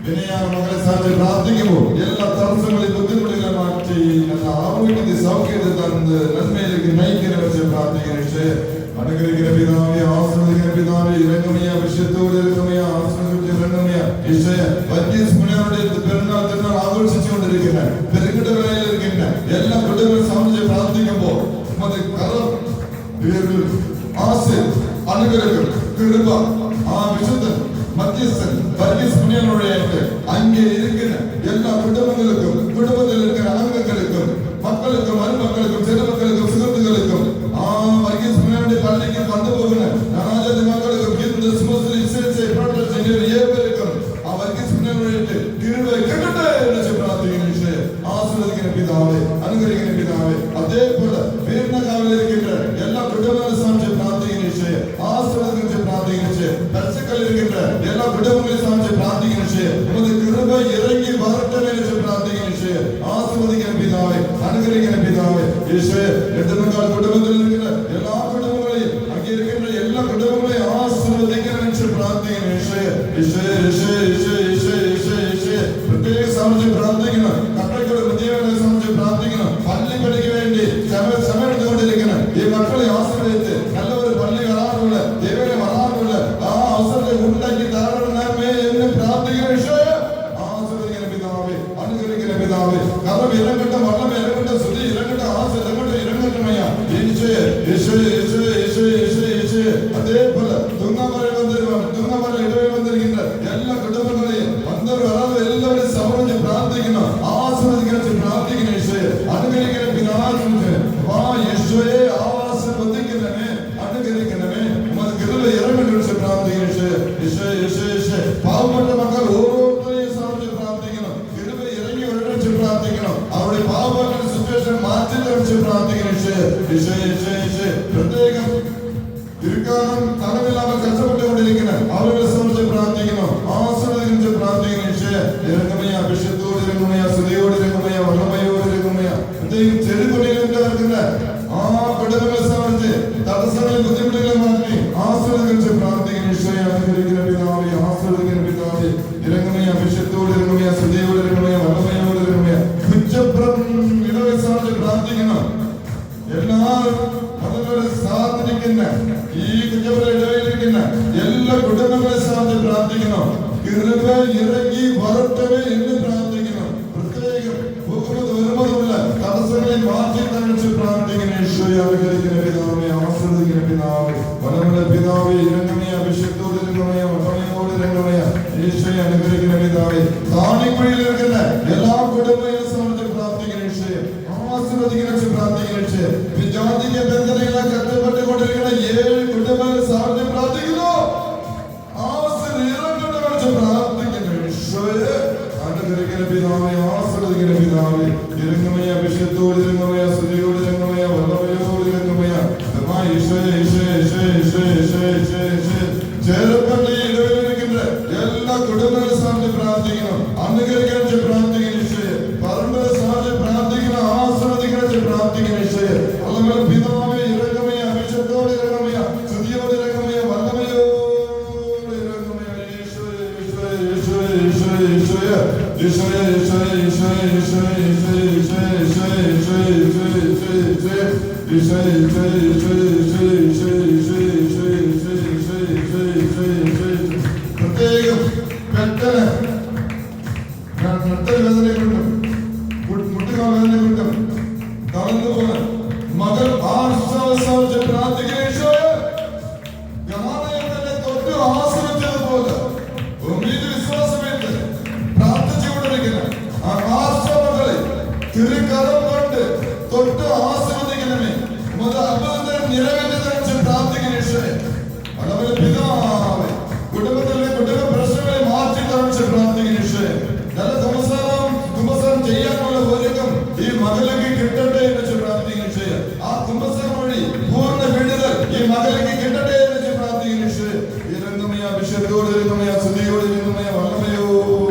വിനയ മകളെ സാധിച്ച് പ്രാർത്ഥിക്കുമ്പോൾ എല്ലാ തടസ്സങ്ങളെയും ബുദ്ധിമുട്ടുകളെ മാറ്റി നല്ല ആരോഗ്യത്തെ സൗഖ്യത്തെ തന്ന് നന്മയിലേക്ക് നയിക്കുന്ന വെച്ച് പ്രാർത്ഥിക്കുന്നു. ഈശോയെ അനുഗ്രഹിക്കുന്ന പിതാവേ, ആശീർവദിക്കുന്ന പിതാവേ, ഇരങ്ങമയ വിശുദ്ധോട് ഇരങ്ങമയ, ആശീർവദിച്ച് ഇരങ്ങമയ. ഈശോയെ വർഗീസ് മുനിയുടെ പെരുന്നാൾ തിരുനാൾ ആഘോഷിച്ചുകൊണ്ടിരിക്കുന്ന പെരുകിടവയിലിരിക്കുന്ന എല്ലാ കുട്ടികളെ സംബന്ധിച്ച് പ്രാർത്ഥിക്കുമ്പോൾ അനുഗ്രഹം കൃപ ആ വിശുദ്ധൻ മധ്യസ്ഥൻ വർഗീസ് മുനിയനോടെയായിട്ട് അங்கே இருக்கிற എല്ലാ കുടുംബങ്ങൾക്കും കുടുംബത്തിൽ இருக்கிற അംഗങ്ങൾക്കും മക്കൾക്കും മരുമക്കൾക്കും ചെറുമക്കൾക്കും സുഹൃത്തുക്കൾക്കും ആ വർഗീസ് മുനിയനുടെ പള്ളിക്ക് വന്നുപോകുന്ന നാനാജാതി മക്കൾക്കും ഹിന്ദു മുസ്ലിം ഏവർക്കും ആ വർഗീസ് മുനിയനോടെയായിട്ട് കൃപ കിട്ടട്ടെ എന്ന് പ്രാർത്ഥിക്കുന്നു. ആശീർവദിക്കുന്ന യേശുവേ എന്തെന്നാൽ കുടുംബത്തിൽ ഇരിക്കുന്ന എല്ലാ കുടുംബങ്ങളെയും അംഗീകരിക്കുന്ന എല്ലാ കുടുംബങ്ങളെയും ആശീർവദിക്കണം പ്രാർത്ഥിക്കുന്നു. പ്രത്യേക സമയത്ത് പ്രാർത്ഥിക്കണം. കട്ടയ്ക്കുള്ള വിദ്യാഭ്യാസ സമയത്ത് പ്രാർത്ഥിക്കണം. പള്ളിപ്പടിക്ക് വേണ്ടി സമയമെടുത്തുകൊണ്ടിരിക്കണം. ഈ മക്കളെ ആശ്രയിച്ച് നല്ല ഒരു പള്ളി വരാനുള്ള ദൈവനെ വരാനുള്ള ആ അവസരത്തെ ഉണ്ടാക്കി തരണമേ എന്ന് പ്രാർത്ഥിക്കുന്ന വിഷയം ആശ്രയിക്കുന്ന പിതാവേ, അനുഗ്രഹിക്കുന്ന പിതാവേ. കാരണം ഇരങ്ങട്ട വള്ളം ഇരങ്ങട്ട സ്തുതി ഇരങ്ങട്ട ആശ ഇരങ്ങട്ട ഇരങ്ങട്ടമയ അതേപോലെ തുങ്ങമല ഇടവയിൽ വന്നിരിക്കുന്ന എല്ലാ കുടുംബങ്ങളെയും എല്ലാവരും സമർപ്പിച്ച് പ്രാർത്ഥിക്കുന്നു. ആശ്രദിക്കുന്ന പ്രാർത്ഥിക്കുന്ന യേശുവേ, അനുഗ്രഹിക്കുന്ന പിതാവേ. വാ യേശുവേ, ആശീർവദിക്കണമേ, അനുഗ്രഹിക്കണമേ. ഉമ്മ ഇറങ്ങി പ്രാർത്ഥിക്കുന്നു. യേശുവേ, പാവപ്പെട്ട മക്കൾ ഓരോരുത്തരെയും സമർപ്പിച്ച് പ്രാർത്ഥിക്കണം. കൃപ ഇറങ്ങി ഒഴിച്ച് പ്രാർത്ഥിക്കണം. അവരുടെ പാവപ്പെട്ട സിറ്റുവേഷൻ മാറ്റി തെളിച്ച് പ്രാർത്ഥിക്കണം. പ്രത്യേകം ഇരിക്കാനും തലമില്ലാതെ കഷ്ടപ്പെട്ടുകൊണ്ടിരിക്കുന്ന അവരുടെ സമർപ്പിച്ച് പ്രാർത്ഥിക്കണം. ആശ്രദിച്ച് പ്രാർത്ഥിക്കണം. ഇറങ്ങുമയ അഭിഷേകത്തോട് ഇറങ്ങുമയ, സ്തുതിയോട് ഇറങ്ങുമയ, വള്ളമയോട് ഇറങ്ങുമയ. എന്തെങ്കിലും ചെറുകുണികളുണ്ടാക്കുന്ന ആ കുടുംബങ്ങളെ സമർപ്പിച്ച് തടസ്സങ്ങളെ ബുദ്ധിമുട്ടുകളെ മാറ്റി ആശ്രദിച്ച് പ്രാർത്ഥിക്കണം. ഈശോയെ അനുഗ്രഹിക്കുന്ന പിതാവേ, ആശ്രദിക്കുന്ന പിതാവേ, ഇറങ്ങുമയ അഭിഷേകത്തോട് ഇറങ്ങുമയ, സ്തുതിയോട് ഇറങ്ങുമയ, വള്ളമയോട് ഇറങ്ങുമയ. കുറ്റപ്രം ഇടവെ സമർപ്പിച്ച് പ്രാർത്ഥിക്കണം. എല്ലാവരും അതിനോട് സാധിക്കുന്ന ഈ കുറ്റപ്രം ഇടവയിലിരിക്കുന്ന എല്ലാ കുടുംബങ്ങളെ സമർപ്പിച്ച് പ്രാർത്ഥിക്കണം. കൃപ ഇറങ്ങി വരട്ടവേ എന്ന് പ്രാർത്ഥിക്കണം. പ്രത്യേകം വരുമ്പോഴുള്ള തടസ്സങ്ങളെ മാറ്റി തണിച്ച് പ്രാർത്ഥിക്കണം. ഈശോയെ അനുഗ്രഹിക്കുന്ന പിതാവേ, ആശ്രദിക്കുന്ന പിതാവേ, വനമുള്ള പിതാവേ, ഇറങ്ങമയ അഭിഷേകത്തോട് ഇറങ്ങമയ, വട്ടമയോട് ഇറങ്ങമയ. ഈശോയെ അനുഗ്രഹിക്കുന്ന പിതാവേ, താണിക്കുഴിയിൽ ഇരിക്കുന്ന എല്ലാ കുടുംബങ്ങളെ സമർപ്പിച്ച് പ്രാർത്ഥിക്കണം. ഈശോയെ ആശ്രദിക്കുന്ന പ്രാർത്ഥിക്കണം. വിജാതിക ബന്ധനങ്ങളെ കഷ്ടപ്പെട്ടുകൊണ്ടിരിക്കുന്ന 7 കുടുംബങ്ങളെ സമർപ്പിച്ച് പ്രാർത്ഥിക്കുന്നു. അനുഗ്രഹിക്കുന്ന പിതാവേ, ആശ്രദിക്കുന്ന പിതാവേ, ഇറങ്ങുമയ അഭിഷേകത്തോട് ഇറങ്ങുമയ, സ്തുതിയോട് ഇറങ്ങുമയ, വല്ലഭയോട് ഇറങ്ങുമയ. ചേരപ്പള്ളി ഇടവയിലിരിക്കുന്ന എല്ലാ കുടുംബങ്ങളെ സമർപ്പിച്ച് പ്രാർത്ഥിക്കണം. അനുഗ്രഹിക്കുന്ന പ്രാർത്ഥിക്കുന്ന പറമ്പിലെ സമർപ്പിച്ച് പ്രാർത്ഥിക്കണം. ആശ്രദിക്കുന്ന പ്രാർത്ഥിക്കുന്ന അതുപോലെ പിതാവേ, ഇറങ്ങുമയ അഭിഷേകത്തോട് ഇറങ്ങുമയ, സ്തുതിയോട് ഇറങ്ങുമയ, വല്ലഭയോട് പ്രത്യേകം പെട്ടെന്ന് വേദന കിട്ടും, മുട്ടുകാൽ വേദന കിട്ടും, കടന്നു പോകാൻ മകൾ ആശ്വാസം പ്രാർത്ഥിക്കുന്ന തൊട്ട് ആശ്രയിച്ചതുപോലെ വിശ്വാസമായിട്ട് പ്രാർത്ഥിച്ചുകൊണ്ടിരിക്കുന്ന ആ ആശ്രമങ്ങളെ തിരുക്കരം കൊണ്ട് തൊട്ട് ആശ്രദിക്കണമേ. അത്ഭുതം നിറവേറ്റി തനിച്ച് പ്രാർത്ഥിക്കുന്ന അതേപോലെ പിതാവേ, കുടുംബത്തിലെ കുടുംബ പ്രശ്നങ്ങളെ മാറ്റി തനിച്ച് പ്രാർത്ഥിക്കുന്ന നല്ല കുമ്പസാരം ചെയ്യാനുള്ള ഒരുക്കം ഈ മകലേക്ക് കിട്ടട്ടെ എന്ന് പ്രാർത്ഥിക്കുന്ന ആ കുമ്പസാരം വഴി പൂർണ്ണ വിടുതൽ ഈ മകലേക്ക് കിട്ടട്ടെ എന്ന് പ്രാർത്ഥിക്കുന്ന ഇറങ്ങുമയ അഭിഷേകത്തോട് ഇറങ്ങുമയ, സ്തുതിയോട് ഇറങ്ങുമയ, വല്ലഭയോട്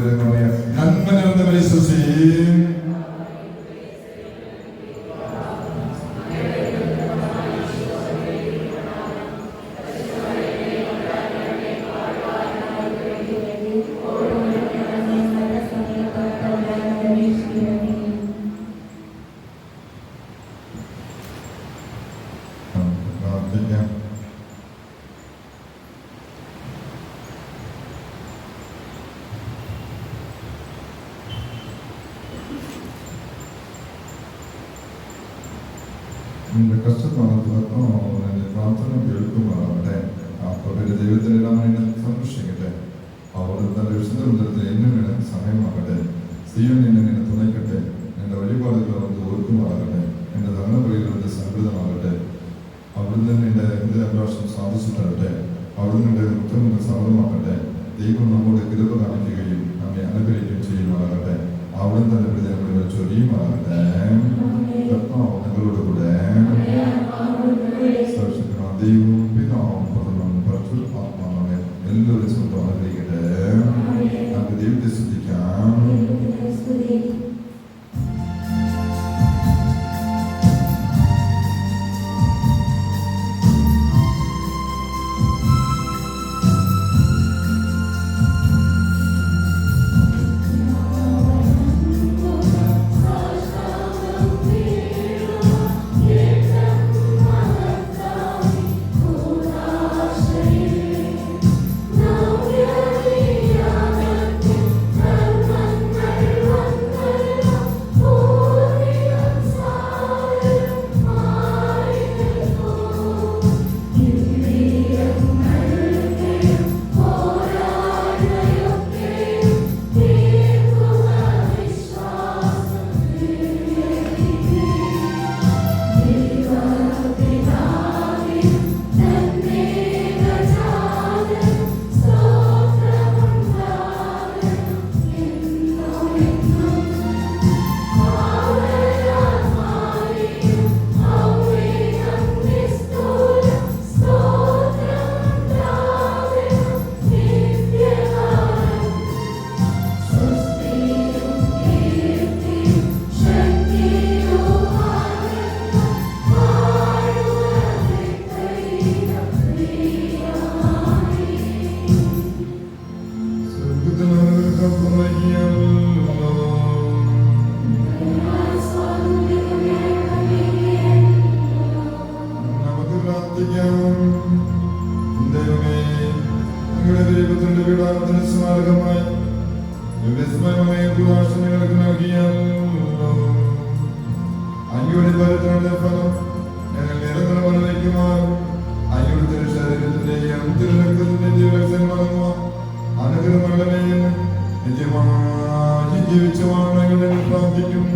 ഇറങ്ങുമയ. നന്മ നിറഞ്ഞ വിശ്വസിയും നിന്റെ കഷ്ടപ്പാടത്തും നിന്റെ പ്രാർത്ഥന കേൾക്കുമാറാവട്ടെ. അവരുടെ ദൈവത്തിലെല്ലാം എന്നെ സന്തോഷിക്കട്ടെ. അവർ തന്റെ വിശുദ്ധ ഉദരത്തിൽ എന്നെ വേണം സമയമാകട്ടെ. സീയോൻ നിന്നെ തുണയ്ക്കട്ടെ. നിന്റെ വഴിപാടുകൾ അവർക്ക് ഓർക്കുമാറാകട്ടെ. എന്റെ ധർമ്മപരികളുടെ സംകൃതമാകട്ടെ. അവിടുന്ന് നിന്റെ അഭിലാഷം സാധിച്ചു തരട്ടെ. അവിടുന്ന് നിന്റെ ഉത്തമ സമ്മതമാകട്ടെ. ദൈവം നമ്മോട് കൃപ കാണിക്കുകയും നമ്മെ അനുഗ്രഹിക്കുകയും ചെയ്യുമാറാകട്ടെ. അവിടുന്ന് തന്റെ പ്രതിനിധികൾ ചൊരിയുമാറാകട്ടെ. നിങ്ങളോട് കൂടെ വരുത്തുന്ന ഫലം ഞങ്ങൾ നിരന്തരം അനുഭവിക്കുവാൻ അയ്യോടത്തെ ശരീരത്തിന്റെയും തിരുരക്തത്തിന്റെ ജീവൻ വളർന്നുവാൻ അനുഗ്രഹമുള്ളവയും നിത്യമായി ജീവിച്ചുവാൻ ഞങ്ങൾ പ്രാർത്ഥിക്കും.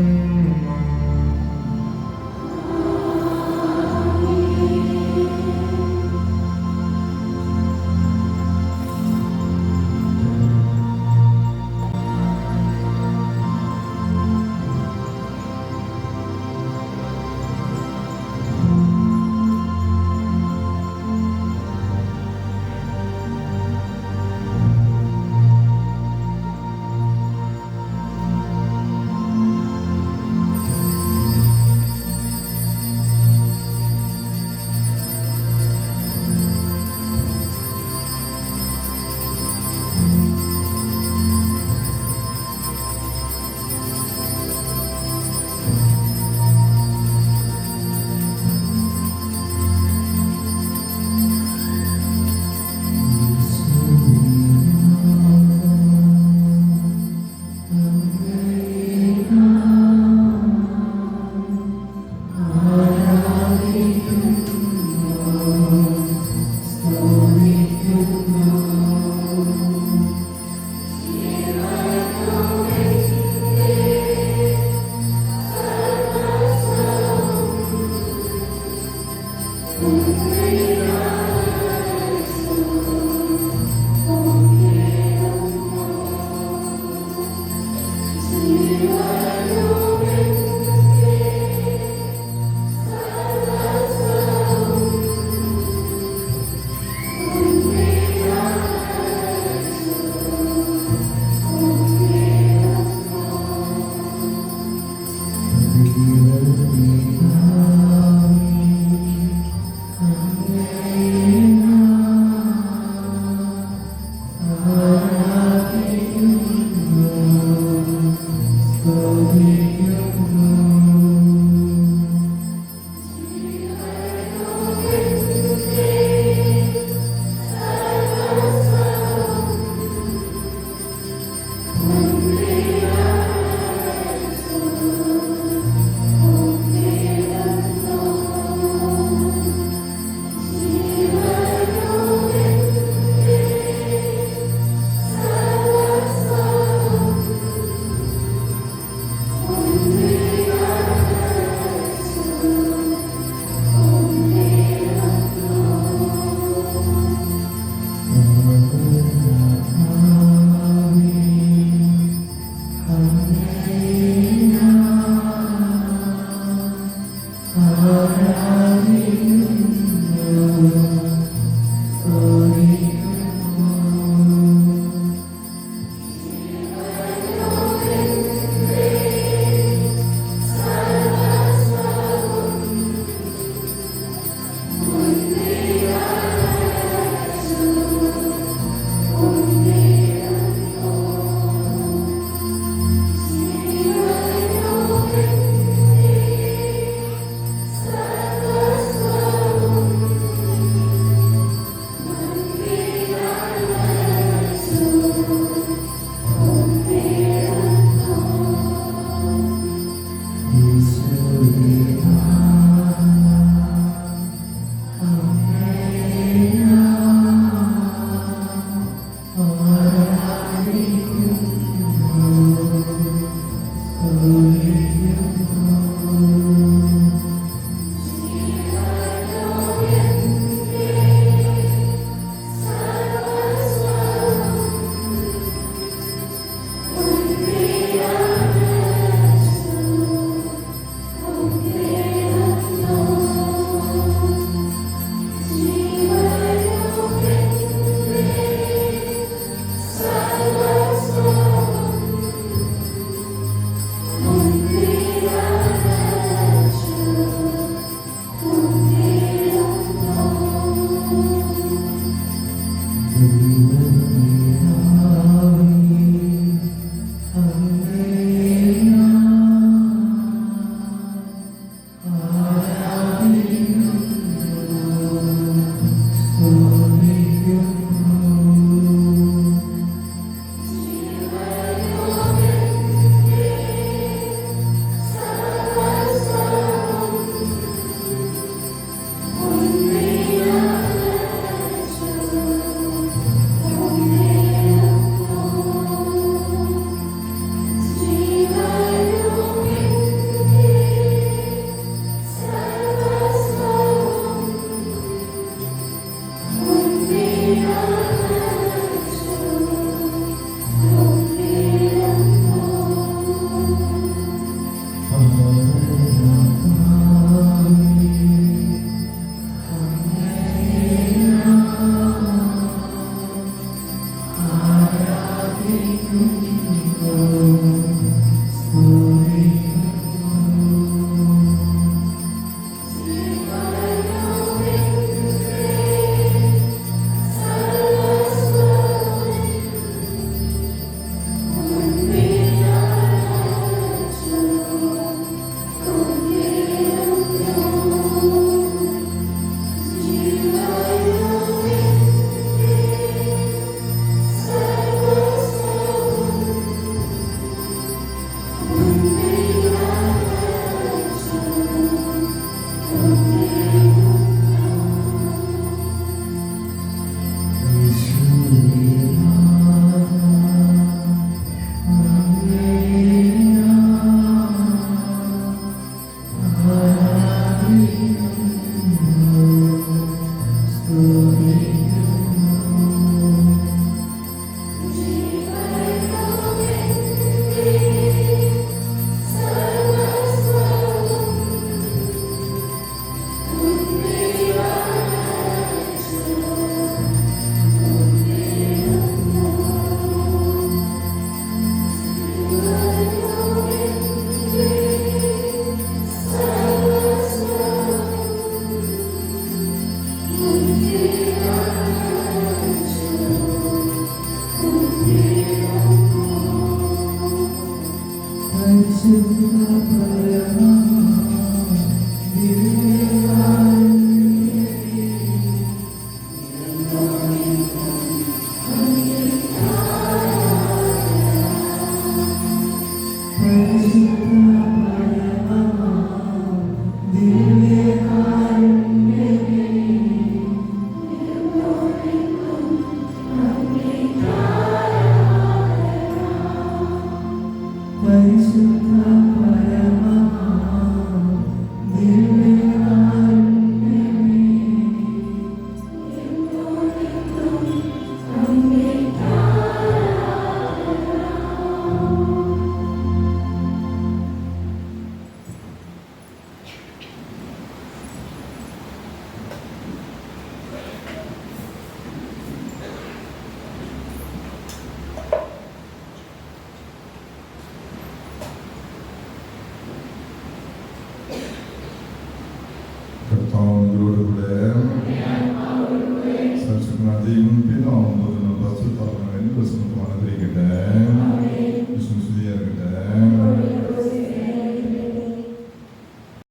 പരിശുദ്ധ